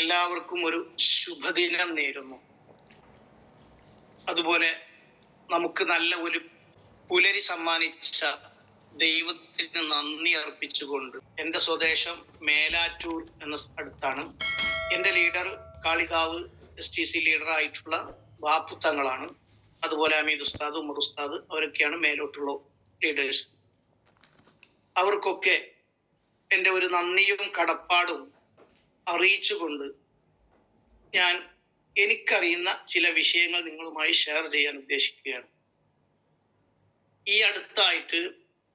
എല്ലാവർക്കും ഒരു ശുഭദിനം നേരുന്നു. അതുപോലെ നമുക്ക് നല്ല ഒരു പുലരി സമ്മാനിച്ച ദൈവത്തിന് നന്ദി അർപ്പിച്ചുകൊണ്ട്, എൻ്റെ സ്വദേശം മേലാറ്റൂർ എന്ന സ്ഥലത്താണ്. എൻ്റെ ലീഡർ കാളികാവ് STC ലീഡറായിട്ടുള്ള ബാപ്പുത്തങ്ങളാണ്. അതുപോലെ അമീദ് ഉസ്താദ്, ഉമർ ഉസ്താദ്, അവരൊക്കെയാണ് മേലോട്ടുള്ള ലീഡേഴ്സ്. അവർക്കൊക്കെ എൻ്റെ ഒരു നന്ദിയും കടപ്പാടും അറിയിച്ചുകൊണ്ട് ഞാൻ എനിക്കറിയുന്ന ചില വിഷയങ്ങൾ നിങ്ങളുമായി ഷെയർ ചെയ്യാൻ ഉദ്ദേശിക്കുകയാണ്. ഈ അടുത്തായിട്ട്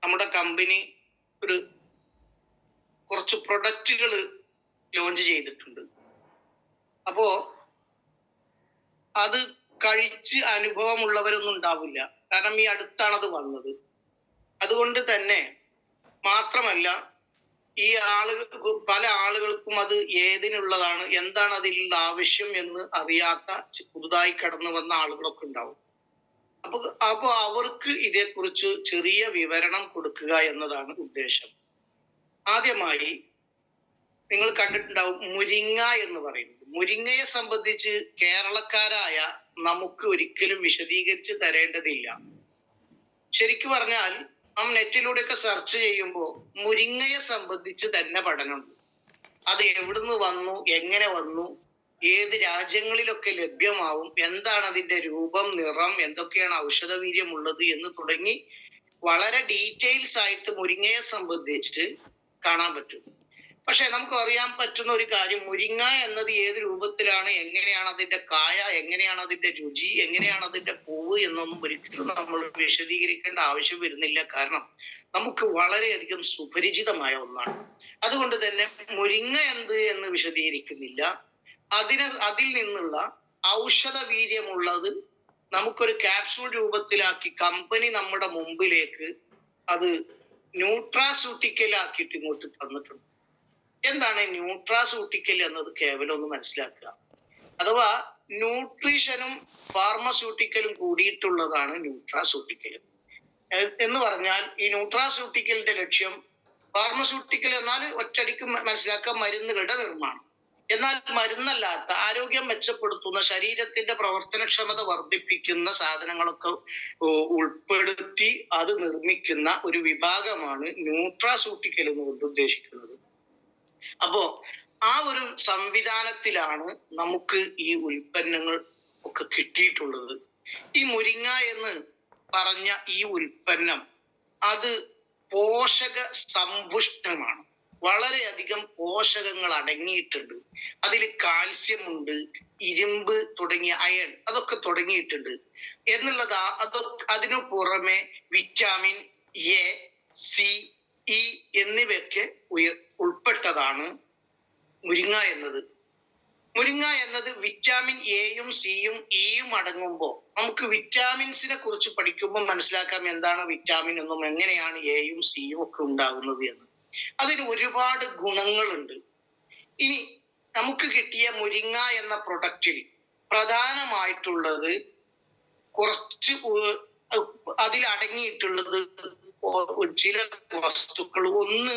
നമ്മുടെ കമ്പനി കുറച്ച് പ്രൊഡക്റ്റുകൾ ലോഞ്ച് ചെയ്തിട്ടുണ്ട്. അപ്പോ അത് കഴിച്ച് അനുഭവമുള്ളവരൊന്നും ഉണ്ടാവില്ല, കാരണം ഈ അടുത്താണ് അത് വന്നത്. അതുകൊണ്ട് തന്നെ മാത്രമല്ല, ഈ പല ആളുകൾക്കും അത് ഏതിനുള്ളതാണ്, എന്താണ് അതിലുള്ള ആവശ്യം എന്ന് അറിയാത്ത പുതുതായി കടന്നു വന്ന ആളുകളൊക്കെ ഉണ്ടാവും. അപ്പൊ അവർക്ക് ഇതേക്കുറിച്ച് ചെറിയ വിവരണം കൊടുക്കുക എന്നതാണ് ഉദ്ദേശം. ആദ്യമായി നിങ്ങൾ കണ്ടിട്ടുണ്ടാവും മുരിങ്ങ എന്ന് പറയുന്നത്. മുരിങ്ങയെ സംബന്ധിച്ച് കേരളക്കാരായ നമുക്ക് ഒരിക്കലും വിശദീകരിച്ച് തരേണ്ടതില്ല. ശരിക്കു പറഞ്ഞാൽ നാം നെറ്റിലൂടെയൊക്കെ സെർച്ച് ചെയ്യുമ്പോൾ മുരിങ്ങയെ സംബന്ധിച്ച് തന്നെ പഠനമുണ്ട്. അത് എവിടുന്ന് വന്നു, എങ്ങനെ വന്നു, ഏത് രാജ്യങ്ങളിലൊക്കെ ലഭ്യമാവും, എന്താണ് അതിന്റെ രൂപം, നിറം, എന്തൊക്കെയാണ് ഔഷധവീര്യമുള്ളത് എന്ന് തുടങ്ങി വളരെ ഡീറ്റെയിൽസ് ആയിട്ട് മുരിങ്ങയെ സംബന്ധിച്ച് കാണാൻ പറ്റും. പക്ഷെ നമുക്ക് അറിയാൻ പറ്റുന്ന ഒരു കാര്യം, മുരിങ്ങ എന്നത് ഏത് രൂപത്തിലാണ്, എങ്ങനെയാണ് അതിന്റെ കായ, എങ്ങനെയാണ് അതിന്റെ രുചി, എങ്ങനെയാണ് അതിന്റെ പൂവ് എന്നൊന്നും ഒരിക്കലും നമ്മൾ വിശദീകരിക്കേണ്ട ആവശ്യം വരുന്നില്ല. കാരണം നമുക്ക് വളരെയധികം സുപരിചിതമായ ഒന്നാണ്. അതുകൊണ്ട് തന്നെ മുരിങ്ങ എന്ത് എന്ന് വിശദീകരിക്കുന്നില്ല. അതിൽ നിന്നുള്ള ഔഷധ വീര്യമുള്ളത് നമുക്കൊരു ക്യാപ്സൂൾ രൂപത്തിലാക്കി കമ്പനി നമ്മുടെ മുമ്പിലേക്ക് അത് ന്യൂട്രാസ്യൂട്ടിക്കൽ ആക്കിയിട്ട് ഇങ്ങോട്ട് തന്നിട്ടുണ്ട്. എന്താണ് ന്യൂട്രാസ്യൂട്ടിക്കൽ എന്നത്? കേവലം ഒന്ന് മനസ്സിലാക്കുക. അഥവാ ന്യൂട്രീഷനും ഫാർമസ്യൂട്ടിക്കലും കൂടിയിട്ടുള്ളതാണ് ന്യൂട്രാസ്യൂട്ടിക്കൽ എന്ന് പറഞ്ഞാൽ. ഈ ന്യൂട്രാസ്യൂട്ടിക്കലിന്റെ ലക്ഷ്യം, ഫാർമസ്യൂട്ടിക്കൽ എന്നാൽ ഒറ്റയടിക്ക് മനസ്സിലാക്കുക മരുന്നുകളുടെ നിർമ്മാണം. എന്നാൽ മരുന്നല്ലാത്ത, ആരോഗ്യം മെച്ചപ്പെടുത്തുന്ന, ശരീരത്തിന്റെ പ്രവർത്തനക്ഷമത വർദ്ധിപ്പിക്കുന്ന സാധനങ്ങളൊക്കെ ഉൾപ്പെടുത്തി അത് നിർമ്മിക്കുന്ന ഒരു വിഭാഗമാണ് ന്യൂട്രാസ്യൂട്ടിക്കൽ എന്നുകൊണ്ട് ഉദ്ദേശിക്കുന്നത്. അപ്പോ ആ ഒരു സംവിധാനത്തിലാണ് നമുക്ക് ഈ ഉൽപ്പന്നങ്ങൾ ഒക്കെ കിട്ടിയിട്ടുള്ളത്. ഈ മുരിങ്ങ എന്ന് പറഞ്ഞ ഈ ഉൽപ്പന്നം അത് പോഷക സമ്പുഷ്ടമാണ്. വളരെയധികം പോഷകങ്ങൾ അടങ്ങിയിട്ടുണ്ട്. അതിൽ കാൽസ്യം ഉണ്ട്, ഇരുമ്പ് തുടങ്ങിയ അയൺ അതൊക്കെ തുടങ്ങിയിട്ടുണ്ട് എന്നുള്ളത്. അതിനു പുറമെ വിറ്റാമിൻ A, C, E എന്നിവയൊക്കെ ഉൾപ്പെട്ടതാണ് മുരിങ്ങ എന്നത്. മുരിങ്ങ എന്നത് വിറ്റാമിൻ Aയും Cയും Eയും അടങ്ങുമ്പോൾ നമുക്ക് വിറ്റാമിൻസിനെ കുറിച്ച് പഠിക്കുമ്പോൾ മനസ്സിലാക്കാം എന്താണ് വിറ്റാമിൻ എന്നും എങ്ങനെയാണ് Aയും Cയും ഒക്കെ ഉണ്ടാകുന്നത് എന്ന്. അതിന് ഒരുപാട് ഗുണങ്ങളുണ്ട്. ഇനി നമുക്ക് കിട്ടിയ മുരിങ്ങ എന്ന പ്രൊഡക്റ്റിൽ പ്രധാനമായിട്ടുള്ളത് കുറച്ച് അതിൽ അടങ്ങിയിട്ടുള്ളത് ചില വസ്തുക്കൾ. ഒന്ന്,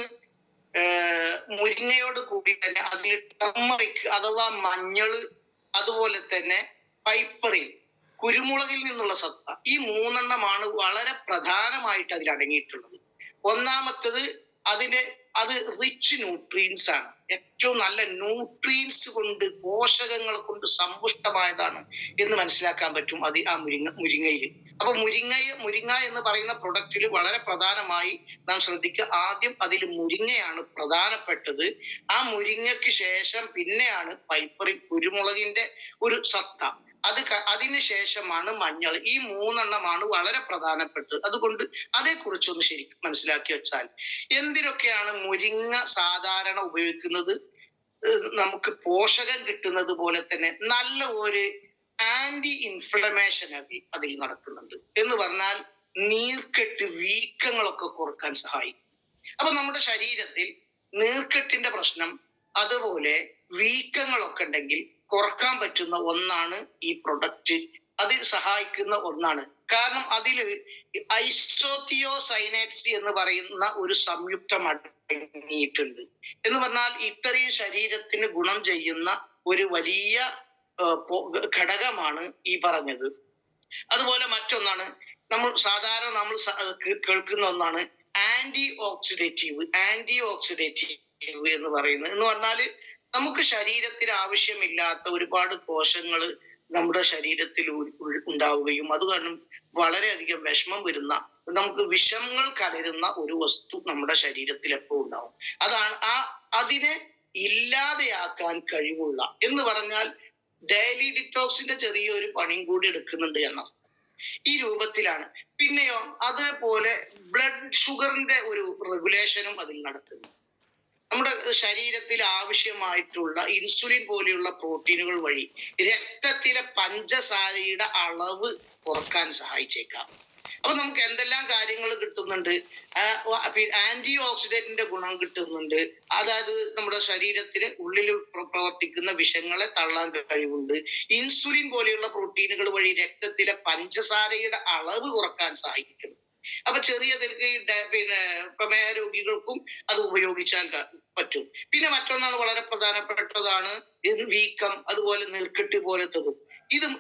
മുരിങ്ങയോട് കൂടി തന്നെ അതിൽ ടർമറിക് അഥവാ മഞ്ഞള്, അതുപോലെ തന്നെ പൈപ്പറിൻ, കുരുമുളകിൽ നിന്നുള്ള സത്ത, ഈ 3 വളരെ പ്രധാനമായിട്ട് അതിൽ അടങ്ങിയിട്ടുള്ളത്. ഒന്നാമത്തത് അത് റിച്ച് ന്യൂട്രിയൻസ് ആണ്. ഏറ്റവും നല്ല ന്യൂട്രിയൻസ് കൊണ്ട്, പോഷകങ്ങൾ കൊണ്ട് സമ്പുഷ്ടമായതാണ് എന്ന് മനസ്സിലാക്കാൻ പറ്റും അത് ആ മുരിങ്ങയിൽ. അപ്പൊ മുരിങ്ങ എന്ന് പറയുന്ന പ്രൊഡക്റ്റിൽ വളരെ പ്രധാനമായി നാം ശ്രദ്ധിക്കുക. ആദ്യം അതിൽ മുരിങ്ങയാണ് പ്രധാനപ്പെട്ടത്. ആ മുരിങ്ങയ്ക്ക് ശേഷം പിന്നെയാണ് പൈപ്പറിൻ, കുരുമുളകിന്റെ ഒരു സത്ത. അതിന് ശേഷമാണ് മഞ്ഞൾ. ഈ 3 വളരെ പ്രധാനപ്പെട്ടത്. അതുകൊണ്ട് അതേക്കുറിച്ചൊന്ന് ശരിക്കും മനസ്സിലാക്കി വെച്ചാൽ, എന്തിനൊക്കെയാണ് മുരിങ്ങ സാധാരണ ഉപയോഗിക്കുന്നത്? നമുക്ക് പോഷകം കിട്ടുന്നത് പോലെ തന്നെ നല്ല ഒരു ആന്റി ഇൻഫ്ലമേഷൻ അതിൽ നടക്കുന്നുണ്ട്. എന്ന് പറഞ്ഞാൽ നീർക്കെട്ട്, വീക്കങ്ങളൊക്കെ കുറക്കാൻ സഹായിക്കും. അപ്പൊ നമ്മുടെ ശരീരത്തിൽ നീർക്കെട്ടിന്റെ പ്രശ്നം, അതുപോലെ വീക്കങ്ങളൊക്കെ ഉണ്ടെങ്കിൽ കുറക്കാൻ പറ്റുന്ന ഒന്നാണ് ഈ പ്രൊഡക്റ്റ്. അതിൽ സഹായിക്കുന്ന ഒന്നാണ്. കാരണം അതിൽ ഐസോത്തിയോസൈനേറ്റ്സ് എന്ന് പറയുന്ന ഒരു സംയുക്തം അടങ്ങിയിട്ടുണ്ട്. എന്ന് പറഞ്ഞാൽ ഇത്രയും ശരീരത്തിന് ഗുണം ചെയ്യുന്ന ഒരു വലിയ ഘടകമാണ് ഈ പറഞ്ഞത്. അതുപോലെ മറ്റൊന്നാണ് നമ്മൾ കേൾക്കുന്ന ഒന്നാണ് ആന്റി ഓക്സിഡേറ്റീവ് എന്ന് പറയുന്നത്. എന്ന് പറഞ്ഞാല് നമുക്ക് ശരീരത്തിന് ആവശ്യമില്ലാത്ത ഒരുപാട് കോശങ്ങൾ നമ്മുടെ ശരീരത്തിൽ ഉണ്ടാവുകയും അത് കാരണം വളരെയധികം വിഷമം വരുന്ന, നമുക്ക് വിഷങ്ങൾ കലരുന്ന ഒരു വസ്തു നമ്മുടെ ശരീരത്തിൽ എപ്പോഴും ഉണ്ടാവും. അതാണ് അതിനെ ഇല്ലാതെയാക്കാൻ കഴിവുള്ള, എന്ന് പറഞ്ഞാൽ ഡെയിലി ഡിറ്റോക്സിന്റെ ചെറിയൊരു പണിയും കൂടി എടുക്കുന്നുണ്ട് എന്ന ഈ രൂപത്തിലാണ്. പിന്നെയോ അതേപോലെ ബ്ലഡ് ഷുഗറിന്റെ ഒരു റെഗുലേഷനും അതിൽ നടത്തുന്നു. നമ്മുടെ ശരീരത്തിൽ ആവശ്യമായിട്ടുള്ള ഇൻസുലിൻ പോലെയുള്ള പ്രോട്ടീനുകൾ വഴി രക്തത്തിലെ പഞ്ചസാരയുടെ അളവ് കുറക്കാൻ സഹായിച്ചേക്കാം. അപ്പൊ നമുക്ക് എന്തെല്ലാം കാര്യങ്ങൾ കിട്ടുന്നുണ്ട്? ആന്റി ഓക്സിഡന്റിന്റെ ഗുണം കിട്ടുന്നുണ്ട്. അതായത് നമ്മുടെ ശരീരത്തിന് ഉള്ളിൽ പ്രവർത്തിക്കുന്ന വിഷങ്ങളെ തള്ളാൻ കഴിവുണ്ട്. ഇൻസുലിൻ പോലെയുള്ള പ്രോട്ടീനുകൾ വഴി രക്തത്തിലെ പഞ്ചസാരയുടെ അളവ് കുറക്കാൻ സഹായിക്കുന്നു. അപ്പൊ ചെറിയ പ്രമേഹ രോഗികൾക്കും അത് ഉപയോഗിച്ചാൽ പറ്റും. പിന്നെ മറ്റൊന്നാണ് വളരെ പ്രധാനപ്പെട്ടതാണ് വീക്കം, അതുപോലെ നീർക്കെട്ട് പോലത്തതും.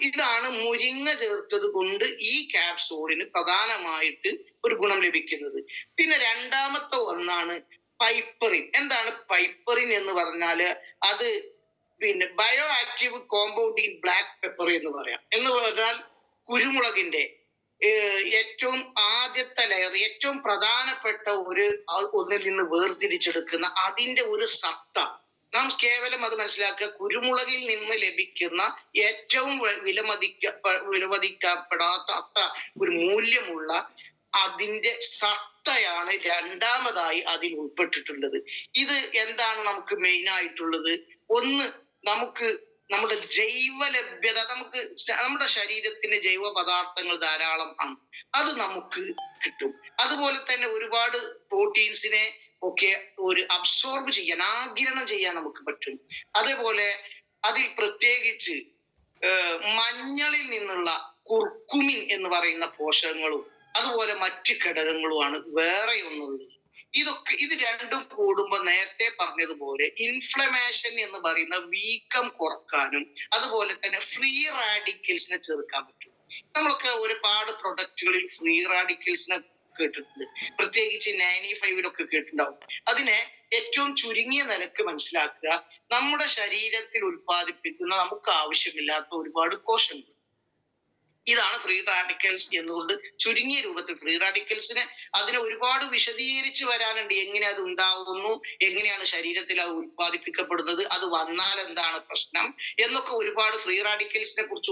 ഇതാണ് മുരിങ്ങ ചേർത്തത് കൊണ്ട് ഈ ക്യാപ്സൂളിന് പ്രധാനമായിട്ട് ഒരു ഗുണം ലഭിക്കുന്നത്. പിന്നെ രണ്ടാമത്തെ ഒന്നാണ് പൈപ്പറിൻ. എന്താണ് പൈപ്പറിൻ എന്ന് പറഞ്ഞാല്? അത് bio active compound in black pepper എന്ന് പറയാം. എന്ന് പറഞ്ഞാൽ കുരുമുളകിന്റെ ഏറ്റവും ആദ്യത്തെ ലെയർ, ഏറ്റവും പ്രധാനപ്പെട്ട ഒന്നിൽ നിന്ന് വേർതിരിച്ചെടുക്കുന്ന അതിന്റെ ഒരു സത്ത. നാം കേവലം അത് മനസ്സിലാക്കുക, കുരുമുളകിൽ നിന്ന് ലഭിക്കുന്ന ഏറ്റവും വിലമതിക്കപ്പെടാത്ത അത്ര ഒരു മൂല്യമുള്ള അതിന്റെ സത്തയാണ് രണ്ടാമതായി അതിൽ ഉൾപ്പെട്ടിട്ടുള്ളത്. ഇത് എന്താണ് നമുക്ക് മെയിൻ ആയിട്ടുള്ളത്? ഒന്ന്, നമുക്ക് നമ്മുടെ ജൈവ ലഭ്യത, നമ്മുടെ ശരീരത്തിന് ജൈവ പദാർത്ഥങ്ങൾ ധാരാളം ആണ്, അത് നമുക്ക് കിട്ടും. അതുപോലെ തന്നെ ഒരുപാട് പ്രോട്ടീൻസിനെ ഒക്കെ അബ്സോർബ് ചെയ്യാൻ, ആഗിരണം ചെയ്യാൻ നമുക്ക് പറ്റും. അതേപോലെ അതിൽ പ്രത്യേകിച്ച് മഞ്ഞളിൽ നിന്നുള്ള കുർക്കുമിൻ എന്ന് പറയുന്ന പോഷകങ്ങളും അതുപോലെ മറ്റ് ഘടകങ്ങളുമാണ് വേറെ ഒന്നുള്ളത്. ഇത് രണ്ടും കൂടുമ്പോൾ നേരത്തെ പറഞ്ഞതുപോലെ ഇൻഫ്ലമേഷൻ എന്ന് പറയുന്ന വീക്കം കുറക്കാനും അതുപോലെ തന്നെ ഫ്രീ റാഡിക്കൽസിനെ ചേർക്കാൻ പറ്റും. നമ്മളൊക്കെ ഒരുപാട് പ്രൊഡക്റ്റുകളിൽ ഫ്രീ റാഡിക്കൽസിനെ കേട്ടിട്ടുണ്ട്, പ്രത്യേകിച്ച് 95-ലൊക്കെ കേട്ടിട്ടുണ്ടാവും. അതിനെ ഏറ്റവും ചുരുങ്ങിയ നിലക്ക് മനസ്സിലാക്കുക, നമ്മുടെ ശരീരത്തിൽ ഉൽപ്പാദിപ്പിക്കുന്ന നമുക്ക് ആവശ്യമില്ലാത്ത ഒരുപാട് കോശങ്ങൾ. ഇതാണ് ഫ്രീ റാഡിക്കൽസ് എന്നുകൊണ്ട് ചുരുങ്ങിയ രൂപത്തിൽ. ഫ്രീ റാഡിക്കൽസിനെ അതിനെ ഒരുപാട് വിശദീകരിച്ച് വരാനുണ്ട്. എങ്ങനെ അത് ഉണ്ടാവുന്നു, എങ്ങനെയാണ് ശരീരത്തിൽ അത് ഉത്പാദിപ്പിക്കപ്പെടുന്നത്, അത് വന്നാൽ എന്താണ് പ്രശ്നം എന്നൊക്കെ ഒരുപാട് ഫ്രീ റാഡിക്കൽസിനെ കുറിച്ച്